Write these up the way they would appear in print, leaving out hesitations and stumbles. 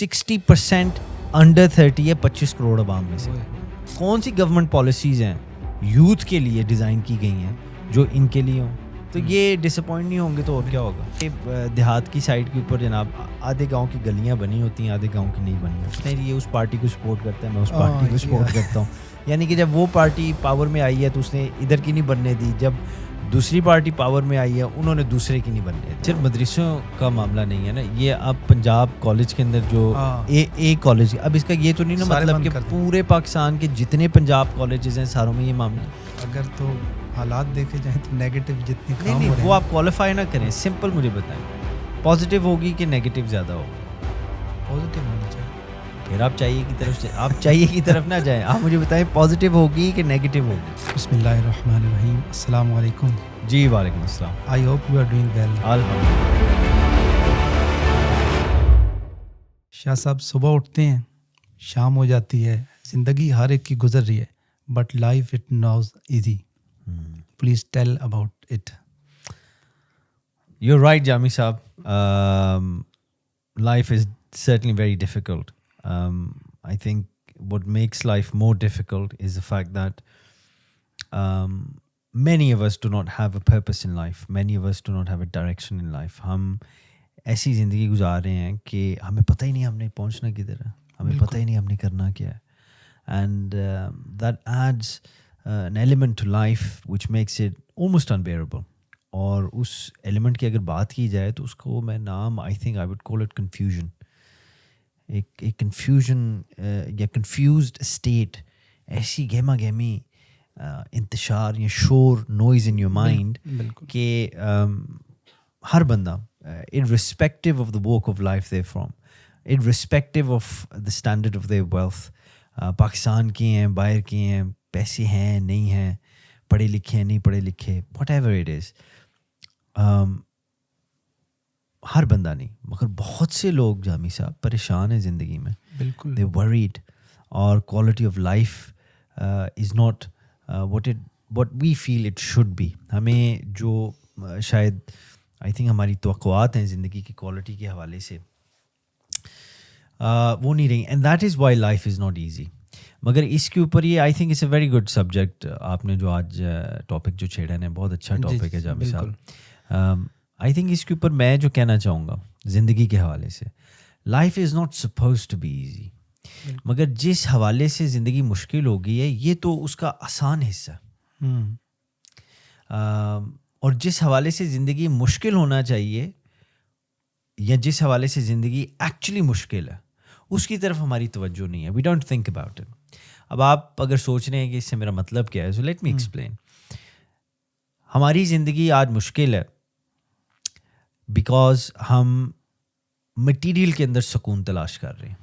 60% under 30 ہے 25 کروڑ عوام میں سے. کون سی گورنمنٹ پالیسیز ہیں یوتھ کے لیے ڈیزائن کی گئی ہیں جو ان کے لیے ہوں؟ تو یہ ڈس اپوائنٹ نہیں ہوں گے تو اور کیا ہوگا. دیہات کی سائڈ کے اوپر جناب آدھے گاؤں کی گلیاں بنی ہوتی ہیں, آدھے گاؤں کی نہیں بنی ہوتی. یہ اس پارٹی کو سپورٹ کرتا ہے, میں اس پارٹی کو سپورٹ کرتا ہوں. یعنی کہ جب وہ پارٹی پاور میں آئی ہے تو اس نے ادھر کی نہیں بننے دی, جب دوسری پارٹی پاور میں آئی ہے انہوں نے دوسرے کی نہیں بننے دی. صرف مدرسوں کا معاملہ نہیں ہے نا, یہ اب پنجاب کالج کے اندر جو اے کالج, اب اس کا یہ تو نہیں نا مطلب کہ پورے پاکستان کے جتنے پنجاب کالجز ہیں ساروں میں یہ معاملہ. اگر تو حالات دیکھے جائیں تو نیگیٹو جتنی کام نہیں وہ آپ کوالیفائی نہ کریں, سمپل مجھے بتائیں پازیٹیو ہوگی کہ نیگیٹو زیادہ ہوگا؟ پازیٹیو ہونی چاہیے. پھر آپ چاہیے کی طرف سے, آپ چاہیے کی طرف نہ جائیں, آپ مجھے بتائیں پازیٹیو ہوگی کہ نیگیٹو ہوگی. بسم اللہ الرحمن الرحیم. السلام علیکم. جی وعلیکم السلام. I hope you are doing well. Shah صاحب صبح اٹھتے ہیں, شام ہو جاتی ہے, زندگی ہر ایک کی گزر رہی ہے, but life it knows easy. Please tell about it. You are right Jami صاحب, life is certainly very difficult. I think what makes life more difficult is the fact that many of us do not have a purpose in life. Many of us do not have a direction in life. ہم ایسی زندگی گزار رہے ہیں کہ ہمیں پتہ ہی نہیں ہم نے پہنچنا کدھر ہے, ہمیں پتہ ہی نہیں ہم نے کرنا کیا ہے. And that adds an element to life which makes it almost unbearable. اور اس ایلیمنٹ کی اگر بات کی جائے تو اس کو میں نام I think I would call it confusion. ایک کنفیوژن یا کنفیوزڈ اسٹیٹ, ایسی گہما گہمی انتشار یا شور, نوائز ان یور مائنڈ کہ ہر بندہ irrespective of the walk of life they're from, irrespective of the standard of their wealth, Pakistan کے ہیں باہر کے ہیں, پیسے ہیں نہیں ہیں, پڑھے لکھے ہیں نہیں پڑھے لکھے, whatever it is, ہر بندہ نہیں مگر بہت سے لوگ جامی صاحب پریشان ہیں زندگی میں. بالکل دے ورریڈ, اور quality of life is not what we feel it should be. ہمیں جو شاید آئی تھنک ہماری توقعات ہیں زندگی کی کوالٹی کے حوالے سے وہ نہیں رہی, and that is why life is not easy. مگر اس کے اوپر یہ I think it's a very good subject آپ نے جو آج ٹاپک جو چھیڑا ہے, بہت اچھا ٹاپک ہے جامی صاحب. آئی تھنک اس کے اوپر میں جو کہنا چاہوں گا زندگی کے حوالے سے, life is not suppose to be easy. مگر جس حوالے سے زندگی مشکل ہو گئی ہے یہ تو اس کا آسان حصہ, اور جس حوالے سے زندگی مشکل ہونا چاہیے یا جس حوالے سے زندگی ایکچولی مشکل ہے اس کی طرف ہماری توجہ نہیں ہے. We don't think about it. اب آپ اگر سوچ رہے ہیں کہ اس سے میرا مطلب کیا ہے, سو لیٹ می ایکسپلین. ہماری زندگی آج مشکل ہے بیکاز ہم مٹیریل کے اندر سکون تلاش کر رہے ہیں.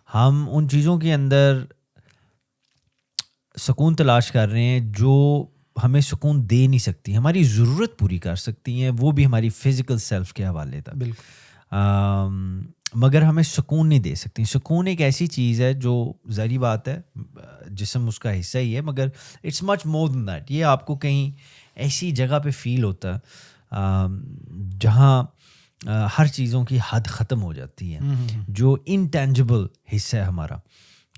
ہم ان چیزوں کے اندر سکون تلاش کر رہے ہیں جو ہمیں سکون دے نہیں سکتی, ہماری ضرورت پوری کر سکتی ہیں, وہ بھی ہماری فزیکل سیلف کے حوالے تک, مگر ہمیں سکون نہیں دے سکتی. سکون ایک ایسی چیز ہے جو ظاہری بات ہے جسم اس کا حصہ ہی ہے, مگر it's much more then that. یہ آپ کو کہیں ایسی جگہ پہ فیل ہوتا ہے جہاں ہر چیزوں کی حد ختم ہو جاتی ہے, جو انٹینجبل حصہ ہے ہمارا.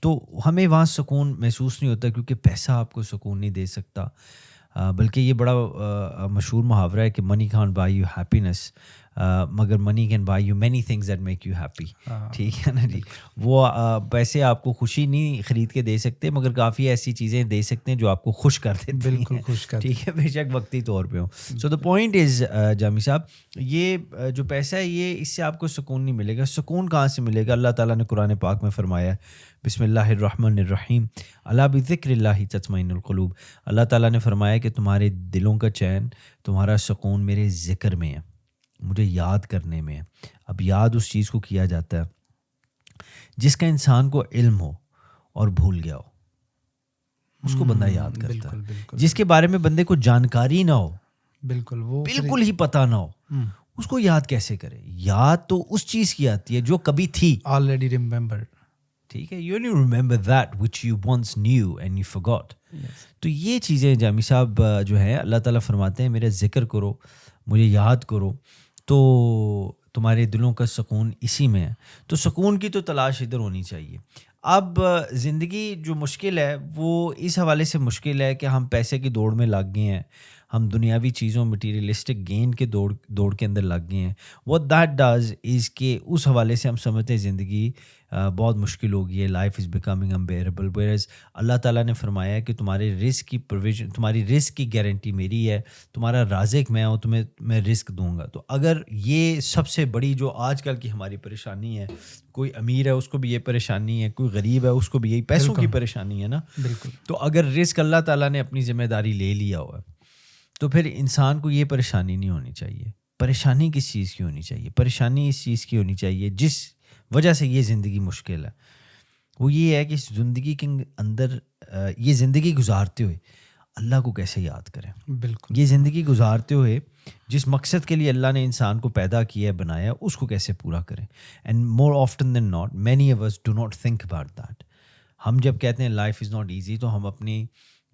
تو ہمیں وہاں سکون محسوس نہیں ہوتا کیونکہ پیسہ آپ کو سکون نہیں دے سکتا. بلکہ یہ بڑا مشہور محاورہ ہے کہ منی کانٹ بائی یو ہیپینس, مگر money can buy you many things that make you happy. ٹھیک ہے نا جی, وہ پیسے آپ کو خوشی نہیں خرید کے دے سکتے مگر کافی ایسی چیزیں دے سکتے ہیں جو آپ کو خوش کر دیتے ہیں. بالکل خوش کر, ٹھیک ہے, بے شک وقتی طور پہ ہو. سو دا پوائنٹ از جامی صاحب, یہ جو پیسہ ہے یہ اس سے آپ کو سکون نہیں ملے گا. سکون کہاں سے ملے گا؟ اللہ تعالیٰ نے قرآن پاک میں فرمایا ہے بسم اللہ الرحمن الرحیم, الا بذکر اللہ تطمئن القلوب. اللہ تعالیٰ نے فرمایا کہ تمہارے دلوں کا چین, تمہارا سکون میرے ذکر میں ہے, مجھے یاد کرنے میں ہے. اب یاد اس چیز کو کیا جاتا ہے جس کا انسان کو علم ہو اور بھول گیا ہو, اس کو بندہ یاد کرتا ہے. جس کے بارے میں بندے کو جانکاری نہ ہو, بالکل ہی پتہ نہ ہو, اس کو یاد کیسے کرے؟ یاد تو اس چیز کی آتی ہے جو کبھی تھی, already remembered. ٹھیک ہے, you only remember that which you once knew and you forgot. تو یہ چیزیں جامی صاحب جو ہے اللہ تعالیٰ فرماتے ہیں میرا ذکر کرو, مجھے یاد کرو, تو تمہارے دلوں کا سکون اسی میں ہے. تو سکون کی تو تلاش ادھر ہونی چاہیے. اب زندگی جو مشکل ہے وہ اس حوالے سے مشکل ہے کہ ہم پیسے کی دوڑ میں لگ گئے ہیں, ہم دنیاوی چیزوں مٹیریلسٹک گین کے دوڑ کے اندر لگ گئے ہیں. what that does is کہ اس حوالے سے ہم سمجھتے ہیں زندگی بہت مشکل ہو گئی ہے, life is becoming unbearable, whereas اللہ تعالیٰ نے فرمایا ہے کہ تمہارے رزق کی پروویژن, تمہاری رزق کی گارنٹی میری ہے, تمہارا رازق میں ہوں, تمہیں میں رزق دوں گا. تو اگر یہ سب سے بڑی جو آج کل کی ہماری پریشانی ہے, کوئی امیر ہے اس کو بھی یہ پریشانی ہے, کوئی غریب ہے اس کو بھی یہی پیسوں کی پریشانی ہے نا, بالکل. تو اگر رزق اللہ تعالیٰ نے اپنی ذمہ داری لے لیا ہوا ہے تو پھر انسان کو یہ پریشانی نہیں ہونی چاہیے. پریشانی کس چیز کی ہونی چاہیے؟ پریشانی اس چیز کی ہونی چاہیے جس وجہ سے یہ زندگی مشکل ہے, وہ یہ ہے کہ اس زندگی کے اندر یہ زندگی گزارتے ہوئے اللہ کو کیسے یاد کریں. بالکل. یہ زندگی گزارتے ہوئے جس مقصد کے لیے اللہ نے انسان کو پیدا کیا ہے, بنایا, اس کو کیسے پورا کریں. And more often than not many of us do not think about that. ہم جب کہتے ہیں لائف از ناٹ ایزی تو ہم اپنی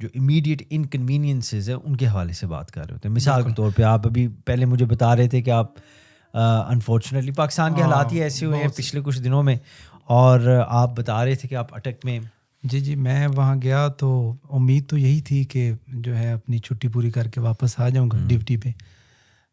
جو امیڈیٹ انکنوینئنسز ہیں ان کے حوالے سے بات کر رہے ہوتے ہیں. مثال کے طور پہ آپ ابھی پہلے مجھے بتا رہے تھے کہ آپ انفارچونیٹلی پاکستان کے حالات ہی ایسے ہوئے ہیں پچھلے کچھ دنوں میں, اور آپ بتا رہے تھے کہ آپ اٹک میں. جی میں وہاں گیا تو امید تو یہی تھی کہ جو ہے اپنی چھٹی پوری کر کے واپس آ جاؤں گا ڈیوٹی پہ.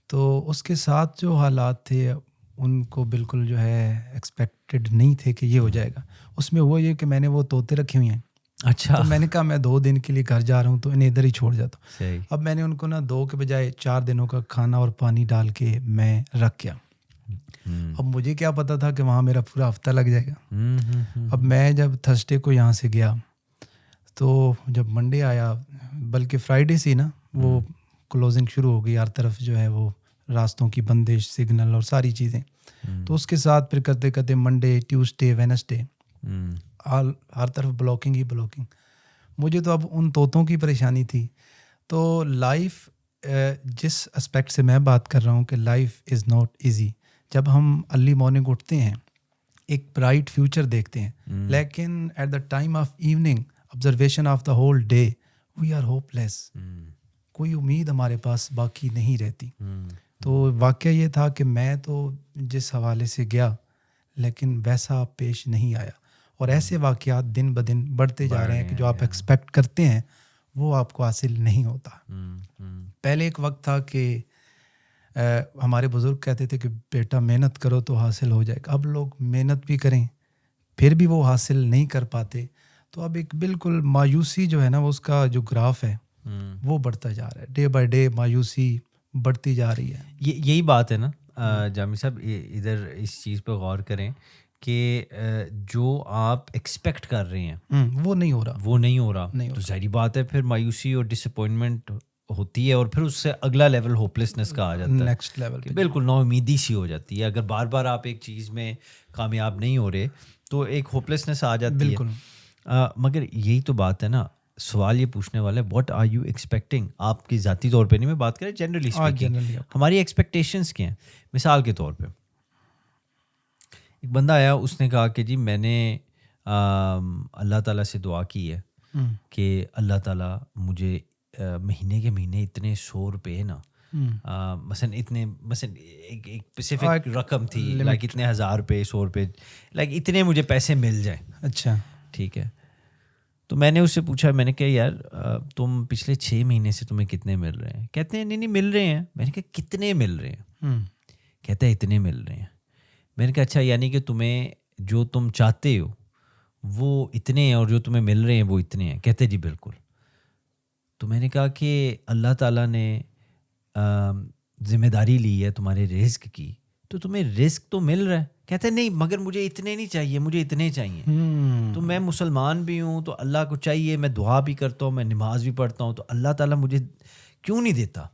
تو اس کے ساتھ جو حالات تھے ان کو بالکل جو ہے ایکسپیکٹڈ نہیں تھے کہ یہ ہو جائے گا. اس میں وہ یہ کہ میں نے وہ طوطے رکھے ہوئے ہیں. اچھا. تو میں نے کہا میں 2 دن کے لیے گھر جا رہا ہوں تو انہیں ادھر ہی چھوڑ جاتا ہوں. صحیح. اب میں نے ان کو نا 2 کے بجائے 4 دنوں کا کھانا اور پانی ڈال کے میں رکھ گیا. اب مجھے کیا پتا تھا کہ وہاں میرا پورا ہفتہ لگ جائے گا. اب میں جب تھرسڈے کو یہاں سے گیا تو جب منڈے آیا, بلکہ فرائیڈے سے نا وہ کلوزنگ شروع ہو گئی ہر طرف, جو ہے وہ راستوں کی بندش, سگنل اور ساری چیزیں. تو اس کے ساتھ پھر کرتے کرتے منڈے, ٹیوزڈے, وینسڈے ہر طرف بلاکنگ ہی بلاکنگ. مجھے تو اب ان طوطوں کی پریشانی تھی. تو لائف جس اسپیکٹ سے میں بات کر رہا ہوں کہ لائف از ناٹ ایزی. جب ہم ارلی مارننگ اٹھتے ہیں ایک برائٹ فیوچر دیکھتے ہیں, لیکن at the time of evening observation of the whole day we are hopeless. کوئی امید ہمارے پاس باقی نہیں رہتی. تو واقعہ یہ تھا کہ میں تو جس حوالے سے گیا لیکن ویسا پیش نہیں آیا, اور ایسے واقعات دن بدن بڑھتے جا رہے ہیں کہ جو آپ ایکسپیکٹ کرتے ہیں وہ آپ کو حاصل نہیں ہوتا. پہلے ایک وقت تھا کہ ہمارے بزرگ کہتے تھے کہ بیٹا محنت کرو تو حاصل ہو جائے گا. اب لوگ محنت بھی کریں پھر بھی وہ حاصل نہیں کر پاتے. تو اب ایک بالکل مایوسی جو ہے نا, وہ اس کا جو گراف ہے وہ بڑھتا جا رہا ہے. ڈے بائی ڈے مایوسی بڑھتی جا رہی ہے. یہی بات ہے نا جامی صاحب, ادھر اس چیز پہ غور کریں کہ جو آپ ایکسپیکٹ کر رہے ہیں وہ نہیں ہو رہا, وہ نہیں ہو رہا. تو ظاہری بات ہے پھر مایوسی اور ڈس اپوائنٹمنٹ ہوتی ہے, اور پھر اس سے اگلا لیول ہوپلیسنس کا آ جاتا ہے, نیکسٹ لیول, بالکل نا امیدی سی ہو جاتی ہے. اگر بار بار آپ ایک چیز میں کامیاب نہیں ہو رہے تو ایک ہوپلیسنس آ جاتی ہے. بالکل. مگر یہی تو بات ہے نا, سوال یہ پوچھنے والا ہے واٹ آر یو ایکسپیکٹنگ. آپ کی ذاتی طور پہ نہیں میں بات کریں, جنرلی اسپیکنگ ہماری ایکسپیکٹیشنس کیا ہیں. مثال کے طور پہ ایک بندہ آیا, اس نے کہا کہ جی میں نے اللہ تعالیٰ سے دعا کی ہے کہ اللہ تعالیٰ مجھے مہینے کے مہینے اتنے 100 روپے نا, مثلاً اتنے, مثلاً ایک اسپیسیفک رقم تھی, لائک اتنے 1000 روپے, 100 روپے, لائک اتنے مجھے پیسے مل جائیں. اچھا ٹھیک ہے. تو میں نے اس سے پوچھا, میں نے کہا یار تم پچھلے 6 مہینے سے تمہیں کتنے مل رہے ہیں؟ کہتے ہیں نہیں مل رہے ہیں. میں نے کہا کتنے مل رہے ہیں؟ کہتا ہے اتنے مل رہے ہیں. میں نے کہا اچھا, یعنی کہ تمہیں جو تم چاہتے ہو وہ اتنے ہیں اور جو تمہیں مل رہے ہیں وہ اتنے ہیں؟ کہتے جی بالکل. تو میں نے کہا کہ اللہ تعالیٰ نے ذمہ داری لی ہے تمہارے رزق کی, تو تمہیں رزق تو مل رہا ہے. کہتے نہیں مگر مجھے اتنے نہیں چاہیے, مجھے اتنے چاہیے. تو میں مسلمان بھی ہوں تو اللہ کو چاہیے, میں دعا بھی کرتا ہوں, میں نماز بھی پڑھتا ہوں, تو اللہ تعالیٰ مجھے کیوں نہیں دیتا؟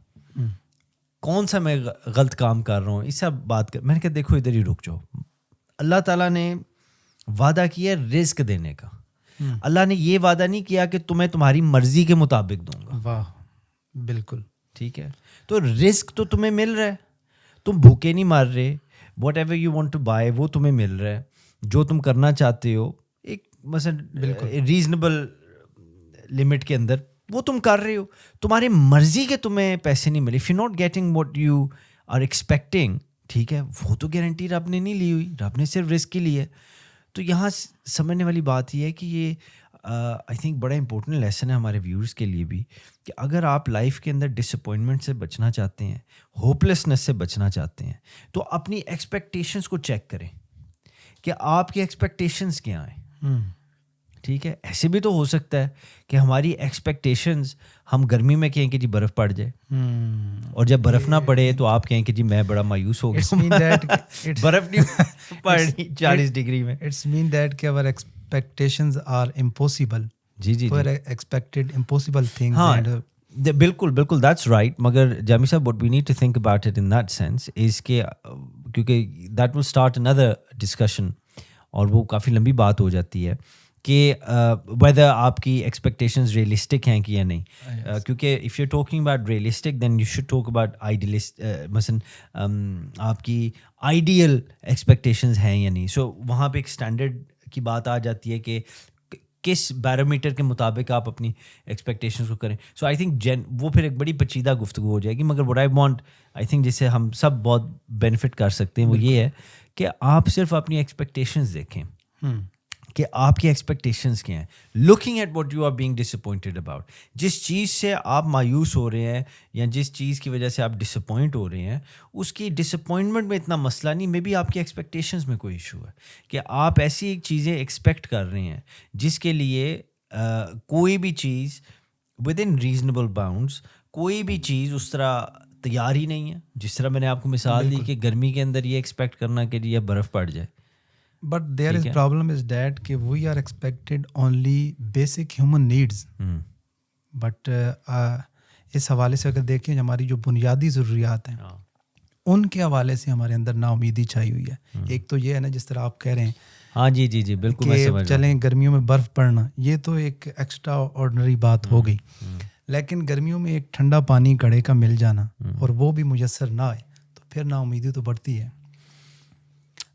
کون سا میں غلط کام کر رہا ہوں؟ اس سے بات کر. میں نے کہا دیکھو ادھر ہی رک جاؤ. اللہ تعالیٰ نے وعدہ کیا ہے رزق دینے کا. اللہ نے یہ وعدہ نہیں کیا کہ تمہیں تمہاری مرضی کے مطابق دوں گا. واہ, بالکل ٹھیک ہے. تو رزق تو تمہیں مل رہا ہے, تم بھوکے نہیں مار رہے. Whatever you want to buy وہ تمہیں مل رہا ہے. جو تم کرنا چاہتے ہو ایک مثلا ریزنیبل لمٹ کے اندر وہ تم کر رہے ہو. تمہاری مرضی کے تمہیں پیسے نہیں ملے. If you not getting what you are expecting, ٹھیک ہے, وہ تو گارنٹی رب نے نہیں لی ہوئی, رب نے صرف رزق کی لی ہے. تو یہاں سمجھنے والی بات یہ ہے کہ یہ آئی تھنک بڑا امپورٹنٹ لیسن ہے ہمارے ویورز کے لیے بھی, کہ اگر آپ لائف کے اندر ڈس اپوائنٹمنٹ سے بچنا چاہتے ہیں, ہوپ لیسنس سے بچنا چاہتے ہیں, تو اپنی ایکسپیکٹیشنس کو چیک کریں کہ آپ کی ایکسپیکٹیشنس کیا ہیں. ٹھیک ہے, ایسے بھی تو ہو سکتا ہے کہ ہماری ایکسپیکٹیشنز ہم گرمی میں کہیں کہ جی برف پڑ جائے, اور جب برف نہ پڑے تو آپ کہیں کہ جی میں بڑا مایوس ہو گیا, برف نہیں پڑ رہی 40 ڈگری میں. اٹس مین دیٹ کہ our expectations are impossible. جی جی we're expected impossible things. ہاں بالکل بالکل, دیٹس رائٹ. مگر جامی صاحب what we need to think about it in that sense is کہ کیونکہ دیٹ ول اسٹارٹ اندر ڈسکشن, اور وہ کافی لمبی بات ہو جاتی ہے کہ ویدر آپ کی ایکسپیکٹیشنز ریئلسٹک ہیں کہ یا نہیں. کیونکہ if you talking about realistic then you should talk about idealist, مثلاً آپ کی آئیڈیل ایکسپیکٹیشنز ہیں یا نہیں. سو وہاں پہ ایک اسٹینڈرڈ کی بات آ جاتی ہے کہ کس بیرومیٹر کے مطابق آپ اپنی ایکسپیکٹیشنز کو کریں. سو آئی تھنک وہ پھر ایک بڑی پیچیدہ گفتگو ہو جائے گی. مگر what I want, I think جس سے ہم سب بہت بینیفٹ کر سکتے ہیں, وہ یہ ہے کہ آپ صرف اپنی ایکسپیکٹیشنز دیکھیں کہ آپ کی ایکسپیکٹیشنز کیا ہیں. Looking at what you are being disappointed about, جس چیز سے آپ مایوس ہو رہے ہیں یا جس چیز کی وجہ سے آپ ڈس اپوائنٹ ہو رہے ہیں, اس کی ڈس اپوائنٹمنٹ میں اتنا مسئلہ نہیں, مے بی آپ کی ایکسپیکٹیشنز میں کوئی ایشو ہے کہ آپ ایسی چیزیں ایکسپیکٹ کر رہے ہیں جس کے لیے کوئی بھی چیز ود ان ریزنیبل باؤنڈس, کوئی بھی چیز اس طرح تیار ہی نہیں ہے. جس طرح میں نے آپ کو مثال دی کہ گرمی کے اندر یہ ایکسپیکٹ کرنا کہ یہ برف پڑ جائے. But there is problem is that کہ we are expected only basic human needs. But اس حوالے سے اگر دیکھیں ہماری جو بنیادی ضروریات ہیں ان کے حوالے سے ہمارے اندر نا امیدی چھائی ہوئی ہے. ایک تو یہ ہے نا جس طرح آپ کہہ رہے ہیں, ہاں جی جی جی بالکل, کہ چلیں گرمیوں میں برف پڑنا, یہ تو ایک ایکسٹرا آرڈنری بات ہو گئی. لیکن گرمیوں میں ایک ٹھنڈا پانی گھڑے کا مل جانا اور وہ بھی میسر نہ آئے تو پھر نا امیدی تو بڑھتی ہے.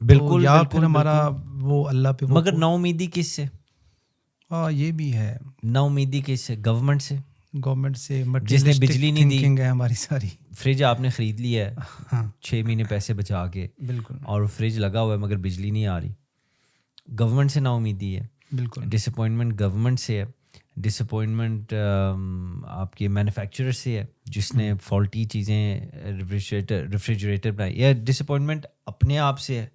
بالکل, یا پھر ہمارا وہ اللہ پہ, مگر نا امیدی کس سے؟ یہ بھی ہے, نا امیدی کس سے؟ گورنمنٹ سے. گورنمنٹ سے, جس نے بجلی نہیں دی ہے ہماری ساری. فریج آپ نے خرید لیا ہے 6 مہینے پیسے بچا کے, بالکل, اور فریج لگا ہوا ہے مگر بجلی نہیں آ رہی. گورنمنٹ سے نا امیدی ہے. بالکل, ڈس اپوائنٹمنٹ گورنمنٹ سے ہے. ڈس اپوائنٹمنٹ آپ کے مینوفیکچرر سے ہے جس نے فالٹی چیزیں ریفریجریٹر بنائی, یا ڈس اپوائنٹمنٹ اپنے آپ سے ہے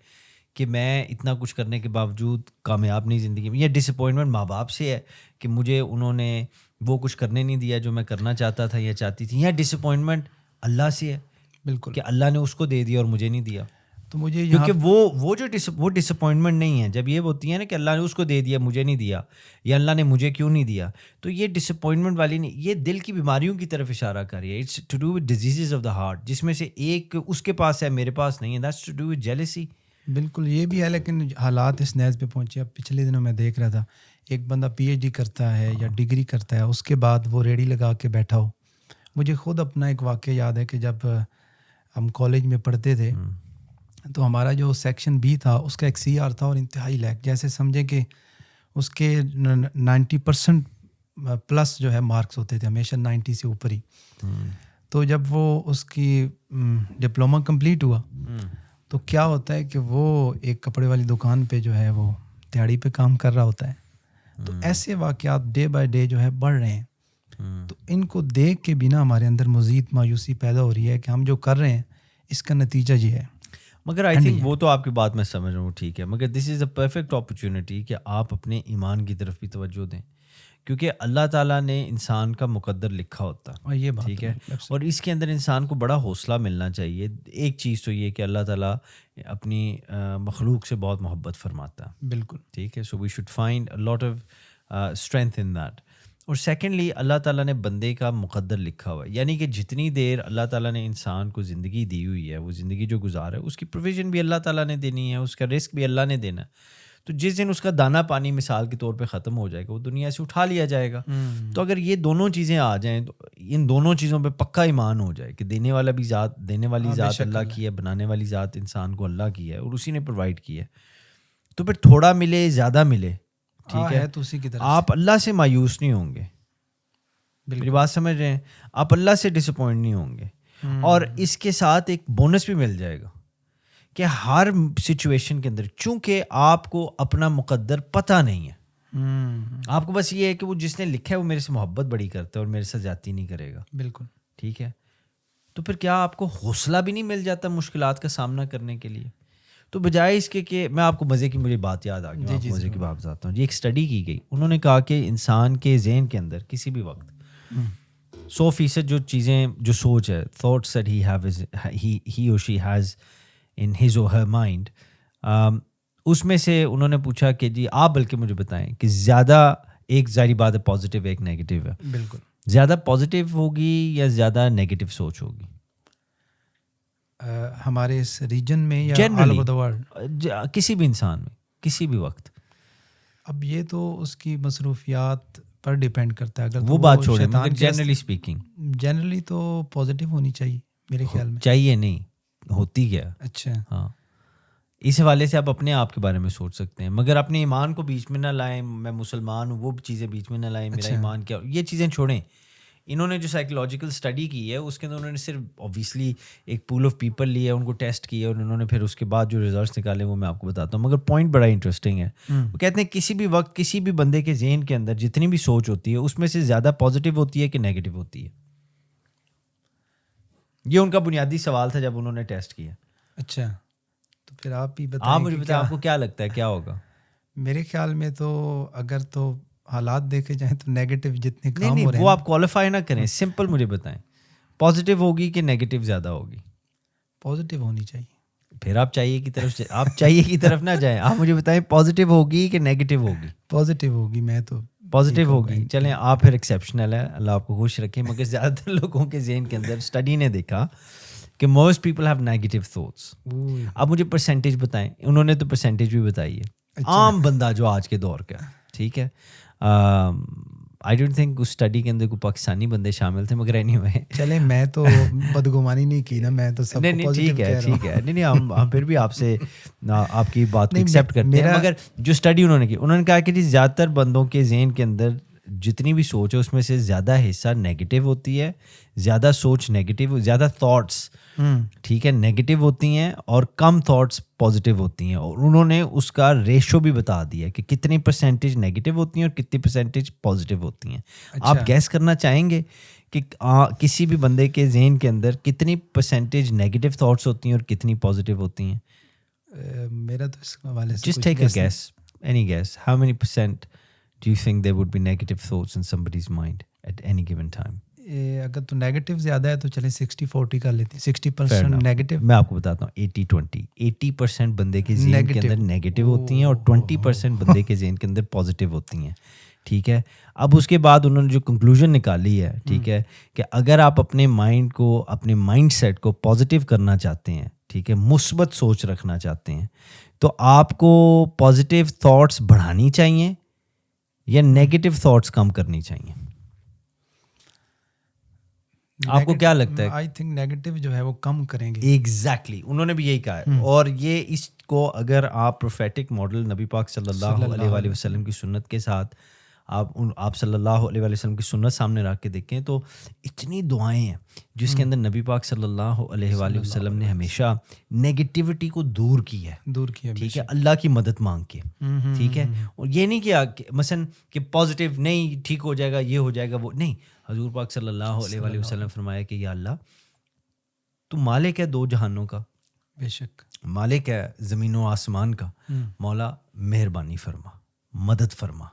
کہ میں اتنا کچھ کرنے کے باوجود کامیاب نہیں زندگی میں, یا ڈس اپوائنٹمنٹ ماں باپ سے ہے کہ مجھے انہوں نے وہ کچھ کرنے نہیں دیا جو میں کرنا چاہتا تھا یا چاہتی تھی, یا ڈس اپوائنٹمنٹ اللہ سے ہے. بالکل, کہ اللہ نے اس کو دے دیا اور مجھے نہیں دیا. تو مجھے کیونکہ وہ ڈس اپوائنٹمنٹ نہیں ہے جب یہ ہوتی ہے نا کہ اللہ نے اس کو دے دیا مجھے نہیں دیا, یا اللہ نے مجھے کیوں نہیں دیا, تو یہ ڈس اپوائنٹمنٹ والی نہیں, یہ دل کی بیماریوں کی طرف اشارہ کر رہی ہے. It's to do with diseases of the heart, جس میں سے ایک اس کے پاس ہے میرے پاس نہیں ہے. That's to do with jealousy. بالکل, یہ بھی ہے. لیکن حالات اس نیز پہ پہنچے. اب پچھلے دنوں میں دیکھ رہا تھا ایک بندہ پی ایچ ڈی کرتا ہے یا ڈگری کرتا ہے, اس کے بعد وہ ریڑھی لگا کے بیٹھا ہو. مجھے خود اپنا ایک واقعہ یاد ہے کہ جب ہم کالج میں پڑھتے تھے تو ہمارا جو سیکشن بی تھا اس کا ایک سی آر تھا اور انتہائی لیک, جیسے سمجھیں کہ اس کے 90% پلس جو ہے مارکس ہوتے تھے, ہمیشہ 90 سے اوپر ہی. تو جب وہ اس کی ڈپلوما کمپلیٹ ہوا تو کیا ہوتا ہے کہ وہ ایک کپڑے والی دکان پہ جو ہے وہ دیہڑی پہ کام کر رہا ہوتا ہے. تو ایسے واقعات ڈے بائی ڈے جو ہے بڑھ رہے ہیں. تو ان کو دیکھ کے بھی نا ہمارے اندر مزید مایوسی پیدا ہو رہی ہے کہ ہم جو کر رہے ہیں اس کا نتیجہ یہ ہے. مگر آئی تھنک وہ تو آپ کی بات میں سمجھ رہا ہوں, ٹھیک ہے, مگر دس از اے پرفیکٹ اپرچونیٹی کہ آپ اپنے ایمان کی طرف بھی توجہ دیں, کیونکہ اللہ تعالیٰ نے انسان کا مقدر لکھا ہوتا ہے, یہ بات ٹھیک ہے, اور اس کے اندر انسان کو بڑا حوصلہ ملنا چاہیے. ایک چیز تو یہ کہ اللہ تعالیٰ اپنی مخلوق سے بہت محبت فرماتا ہے. بالکل, ٹھیک ہے, so we should find a lot of strength in that. اور سیکنڈلی اللہ تعالیٰ نے بندے کا مقدر لکھا ہوا ہے, یعنی کہ جتنی دیر اللہ تعالیٰ نے انسان کو زندگی دی ہوئی ہے, وہ زندگی جو گزار ہے اس کی پروویژن بھی اللہ تعالیٰ نے دینی ہے, اس کا رزق بھی اللہ نے دینا ہے. تو جس دن اس کا دانہ پانی مثال کے طور پہ ختم ہو جائے گا وہ دنیا سے اٹھا لیا جائے گا. تو اگر یہ دونوں چیزیں آ جائیں تو ان دونوں چیزوں پہ پکا ایمان ہو جائے کہ دینے والا بھی ذات, دینے والی ذات اللہ کی ہے, بنانے والی ذات انسان کو اللہ کی ہے اور اسی نے پرووائڈ کی ہے, تو پھر تھوڑا ملے زیادہ ملے, ٹھیک ہے, تو اسی کی طرف آپ اللہ سے مایوس نہیں ہوں گے. میری بات سمجھ رہے ہیں, آپ اللہ سے ڈس اپوائنٹ نہیں ہوں گے. اور اس کے ساتھ ایک بونس بھی مل جائے گا کہ ہر سچویشن کے اندر چونکہ آپ کو اپنا مقدر پتہ نہیں ہے, آپ کو بس یہ ہے کہ وہ جس نے لکھا ہے وہ میرے سے محبت بڑی کرتا ہے اور میرے سے زیادتی نہیں کرے گا. بالکل ٹھیک ہے, تو پھر کیا آپ کو حوصلہ بھی نہیں مل جاتا مشکلات کا سامنا کرنے کے لیے؟ تو بجائے اس کے کہ میں آپ کو مزے کی مجھے بات یاد آ گئی, آپ کو مزے کی بات بتاتا ہوں. یہ ایک اسٹڈی کی گئی, انہوں نے کہا کہ انسان کے ذہن کے اندر کسی بھی وقت 100% جو چیزیں جو سوچ ہے, تھاٹس دیٹ ہی اور she has in his or her mind, اس میں سے انہوں نے پوچھا کہ جی آپ بلکہ مجھے بتائیں کہ زیادہ, ایک ظاہری بات ہے پازیٹیو ایک نیگیٹو ہے, بالکل, زیادہ پازیٹیو ہوگی یا زیادہ نیگیٹو سوچ ہوگی ہمارے اس ریجن میں یا آل اوور دا ورلڈ؟ کسی بھی انسان میں کسی بھی وقت. اب یہ تو اس کی مصروفیات پر ڈیپینڈ کرتا ہے. اگر وہ بات چھوڑیں, مگر جنرلی اسپیکنگ جنرلی تو پازیٹیو ہونی چاہیے میرے خیال میں. چاہیے نہیں, ہوتی کیا. اچھا, ہاں, اس حوالے سے آپ اپنے آپ کے بارے میں سوچ سکتے ہیں, مگر اپنے ایمان کو بیچ میں نہ لائیں. میں مسلمان ہوں, وہ چیزیں بیچ میں نہ لائیں. میرا ایمان کیا, یہ چیزیں چھوڑیں. انہوں نے جو سائیکولوجیکل اسٹڈی کی ہے اس کے اندر انہوں نے صرف اوبیسلی ایک پول آف پیپل لیا, ان کو ٹیسٹ کیا, اور انہوں نے پھر اس کے بعد جو ریزلٹس نکالے وہ میں آپ کو بتاتا ہوں. مگر پوائنٹ بڑا انٹرسٹنگ ہے. وہ کہتے ہیں کسی بھی وقت کسی بھی بندے کے ذہن کے اندر جتنی بھی سوچ ہوتی ہے اس میں سے زیادہ پازیٹیو ہوتی ہے کہ نیگیٹو ہوتی ہے. یہ ان کا بنیادی سوال تھا جب انہوں نے ٹیسٹ کیا. اچھا, تو پھر آپ بھی بتائیں. آپ مجھے بتائیں آپ کو کیا لگتا ہے کیا ہوگا؟ میرے خیال میں تو اگر تو حالات دیکھے جائیں تو نیگیٹو جتنے کام ہو رہے ہیں, نہیں وہ آپ کوالیفائی نہ کریں, سمپل مجھے بتائیں پازیٹیو ہوگی کہ نیگیٹو زیادہ ہوگی؟ پازیٹیو ہونی چاہیے. پھر آپ چاہیے کی طرف آپ چاہیے کی طرف نہ جائیں, آپ مجھے بتائیں پازیٹیو ہوگی کہ نیگیٹو ہوگی؟ پازیٹیو ہوگی. میں تو پازیٹیو ہوگی. چلیں آپ پھر ایکسیپشنل ہے, اللہ آپ کو خوش رکھے. مگر زیادہ تر لوگوں کے ذہن کے اندر اسٹڈی نے دیکھا کہ most people have negative thoughts. اب مجھے پرسنٹیج بتائیں, انہوں نے تو پرسنٹیج بھی بتائی ہے. عام بندہ جو آج کے دور کا, ٹھیک ہے, آئی ڈونٹ تھنک اس اسٹڈی کے اندر کوئی پاکستانی بندے شامل تھے, مگر اینی وے چلیں میں تو بدگمانی نہیں کی نا, میں تو سب کو پازیٹیو کہہ رہا ہوں. ٹھیک ہے, نہیں ہم پھر بھی آپ سے آپ کی بات کو ایکسیپٹ کرتے ہیں. مگر جو اسٹڈی انہوں نے کی, انہوں نے کہا کہ جی زیادہ تر بندوں کے ذہن کے اندر جتنی بھی سوچ ہے اس میں سے زیادہ حصہ نیگیٹو ہوتی ہے, زیادہ سوچ نیگیٹو, زیادہ تھاٹس ٹھیک ہے نیگیٹو ہوتی ہیں, اور کم تھاٹس پازیٹیو ہوتی ہیں. اور انہوں نے اس کا ریشو بھی بتا دیا کہ کتنی پرسنٹیج نیگیٹو ہوتی ہیں اور کتنی پرسنٹیج پازیٹیو ہوتی ہیں. آپ گیس کرنا چاہیں گے کہ کسی بھی بندے کے ذہن کے اندر کتنی پرسنٹیج نیگیٹو تھاٹس ہوتی ہیں اور کتنی پازیٹیو ہوتی ہیں؟ میرا تو اس حوالے سے just take a guess, any guess, how many percent do you think there would be negative thoughts in somebody's mind at any given time? اگر تو نیگیٹو زیادہ ہے تو چلیں 60-40 کر لیتے ہیں. 60% نیگیٹو. میں آپ کو بتاتا ہوں 80-20. 80% بندے کے ذہن کے اندر نیگیٹو ہوتی ہیں اور 20% بندے کے ذہن کے اندر پازیٹیو ہوتی ہیں. ٹھیک ہے, اب اس کے بعد انہوں نے جو کنکلوژن نکالی ہے, ٹھیک ہے, کہ اگر آپ اپنے مائنڈ کو, اپنے مائنڈ سیٹ کو پازیٹیو کرنا چاہتے ہیں, ٹھیک ہے, مثبت سوچ رکھنا چاہتے ہیں, تو آپ کو پازیٹیو تھاٹس بڑھانی چاہیے یا نیگیٹو تھاٹس کم کرنی چاہیے؟ آپ کو کیا لگتا ہے؟ آئی تھنک نیگیٹو جو ہے وہ کم کریں گے. ایگزیکٹلی, انہوں نے بھی یہی کہا ہے. اور یہ اس کو اگر آپ پروفیٹک ماڈل نبی پاک صلی اللہ علیہ وآلہ وسلم کی سنت کے ساتھ آپ صلی اللہ علیہ وآلہ وسلم کی سنت سامنے رکھ کے دیکھیں تو اتنی دعائیں ہیں جس کے اندر نبی پاک صلی اللہ علیہ وآلہ وسلم نے ہمیشہ نیگیٹیوٹی کو دور کیا, ٹھیک ہے, اللہ کی مدد مانگ کے, ٹھیک ہے. اور یہ نہیں کیا کہ مثلا کہ پازیٹیو نہیں ٹھیک ہو جائے گا, یہ ہو جائے گا, وہ نہیں. حضور پاک صلی اللہ علیہ وآلہ وسلم فرمایا کہ یا اللہ تو مالک ہے 2 جہانوں کا, بے شک مالک ہے زمین و آسمان کا, مولا مہربانی فرما, مدد فرما.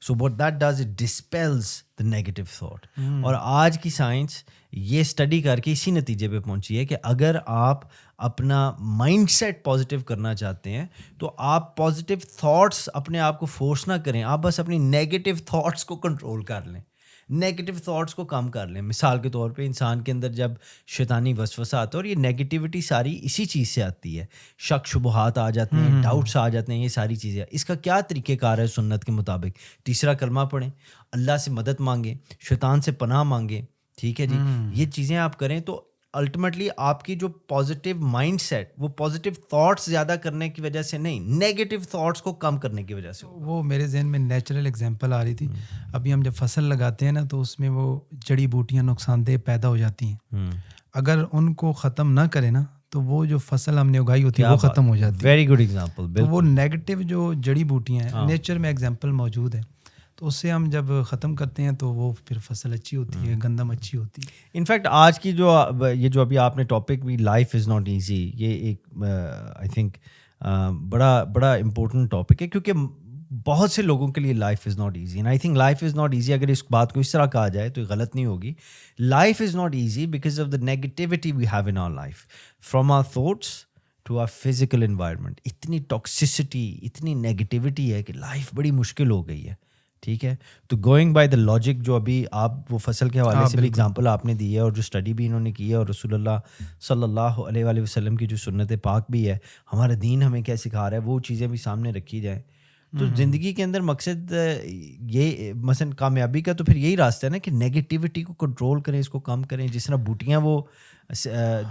So what that does, it dispels the negative thought. اور آج کی سائنس یہ اسٹڈی کر کے اسی نتیجے پہ پہنچی ہے کہ اگر آپ اپنا مائنڈ سیٹ پازیٹیو کرنا چاہتے ہیں تو آپ پازیٹیو تھاٹس اپنے آپ کو فورس نہ کریں, آپ بس اپنی نیگیٹو تھاٹس کو کنٹرول کر لیں, نیگیٹو تھاٹس کو کم کر لیں. مثال کے طور پہ انسان کے اندر جب شیطانی وسوسہ آتا ہے, اور یہ نیگیٹیوٹی ساری اسی چیز سے آتی ہے, شک شبہات آ جاتے ہیں, ڈاؤٹس آ جاتے ہیں, یہ ساری چیزیں. اس کا کیا طریقہ کار ہے سنت کے مطابق؟ تیسرا کلمہ پڑھیں, اللہ سے مدد مانگیں, شیطان سے پناہ مانگیں, ٹھیک ہے جی. یہ چیزیں آپ کریں تو الٹیمیٹلی آپ کی جو پازیٹیو مائنڈ سیٹ, وہ پازیٹیو تھاٹس زیادہ کرنے کی وجہ سے نہیں, نیگیٹو تھاٹس کو کم کرنے کی وجہ سے. وہ میرے ذہن میں نیچرل ایگزامپل آ رہی تھی. ابھی ہم جب فصل لگاتے ہیں نا تو اس میں وہ جڑی بوٹیاں نقصان دہ پیدا ہو جاتی ہیں. اگر ان کو ختم نہ کریں نا تو وہ جو فصل ہم نے اگائی ہوتی ہے وہ ختم ہو جاتی ہے. Very good example. تو وہ نیگیٹو جو جڑی بوٹیاں ہیں نیچر میں ایگزامپل موجود ہے, تو اس سے ہم جب ختم کرتے ہیں تو وہ پھر فصل اچھی ہوتی ہے, گندم اچھی ہوتی ہے. انفیکٹ آج کی یہ جو ابھی آپ نے ٹاپک بھی لائف از ناٹ ایزی, یہ ایک آئی تھنک بڑا امپورٹنٹ ٹاپک ہے, کیونکہ بہت سے لوگوں کے لیے life is not easy. And I think life is not easy, اگر اس بات کو اس طرح کہا جائے تو غلط نہیں ہوگی. Life is not easy because of the negativity we have in our life, from our thoughts to our physical environment. اتنی ٹاکسسٹی, اتنی نیگیٹیوٹی ہے کہ لائف بڑی مشکل ہو گئی ہے. ٹھیک ہے, تو گوئنگ بائی دا لاجک جو ابھی آپ وہ فصل کے حوالے سے بھی اگزامپل آپ نے دی ہے, اور جو اسٹڈی بھی انہوں نے کی ہے, اور رسول اللہ صلی اللہ علیہ وآلہ وسلم کی جو سنت پاک بھی ہے, ہمارا دین ہمیں کیا سکھا رہا ہے, وہ چیزیں بھی سامنے رکھی جائیں. تو زندگی کے اندر مقصد یہ مثلاً کامیابی کا تو پھر یہی راستہ ہے نا کہ نیگیٹیوٹی کو کنٹرول کریں, اس کو کم کریں. جس طرح بوٹیاں وہ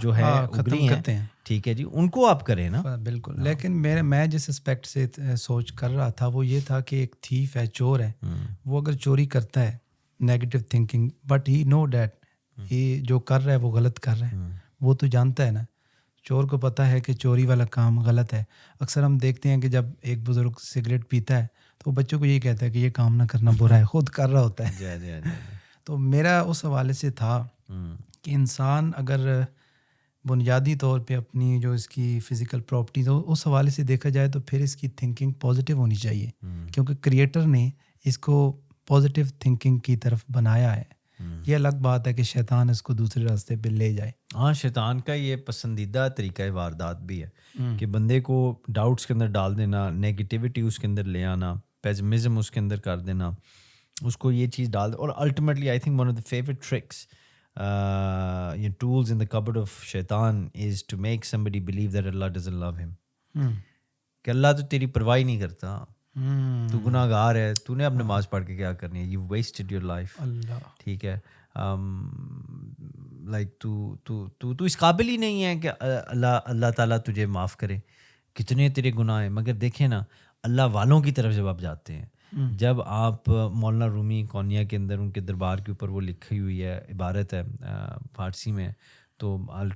جو ہے ختم کرتے ہیں, ٹھیک ہے جی, ان کو آپ کریں نا. بالکل. لیکن میں جس اسپیکٹ سے سوچ کر رہا تھا وہ یہ تھا کہ ایک تھیف ہے, چور ہے, وہ اگر چوری کرتا ہے negative thinking, but he know that یہ جو کر رہا ہے وہ غلط کر رہا ہے, وہ تو جانتا ہے نا. چور کو پتہ ہے کہ چوری والا کام غلط ہے. اکثر ہم دیکھتے ہیں کہ جب ایک بزرگ سگریٹ پیتا ہے تو وہ بچوں کو یہی کہتا ہے کہ یہ کام نہ کرنا برا ہے, خود کر رہا ہوتا ہے. تو میرا اس حوالے سے تھا کہ انسان اگر بنیادی طور پہ اپنی جو اس کی فزیکل پراپرٹیز ہو اس حوالے سے دیکھا جائے تو پھر اس کی تھنکنگ پازیٹیو ہونی چاہیے, کیونکہ کریٹر نے اس کو پازیٹیو تھنکنگ کی طرف بنایا ہے. یہ الگ بات ہے کہ شیطان اس کو دوسرے راستے پہ لے جائے. ہاں, شیطان کا یہ پسندیدہ طریقہ واردات بھی ہے کہ بندے کو ڈاؤٹس کے اندر ڈال دینا, نیگیٹیوٹی اس کے اندر لے آنا, پیسمزم اس کے اندر کر دینا, اس کو یہ چیز ڈال. اور ultimately I think one of the favourite tricks, یہ tools in the cupboard of شیطان is to make somebody believe that Allah doesn't love him. کہ اللہ تو تیری پرواہ نہیں کرتا, تو گناہ گار ہے, تو نے اب نماز پڑھ کے کیا کرنی ہے, یو ویسٹڈ یور لائف. ٹھیک ہے, لائک تو اس قابل ہی نہیں ہے کہ اللہ تعالیٰ تجھے معاف کرے. کتنے تیرے گناہ ہیں, مگر دیکھیں نا اللہ والوں کی طرف جب آپ جاتے ہیں, جب آپ مولانا رومی کونیا کے اندر ان کے دربار کے اوپر وہ لکھی ہوئی ہے عبارت ہے فارسی میں, تو I'll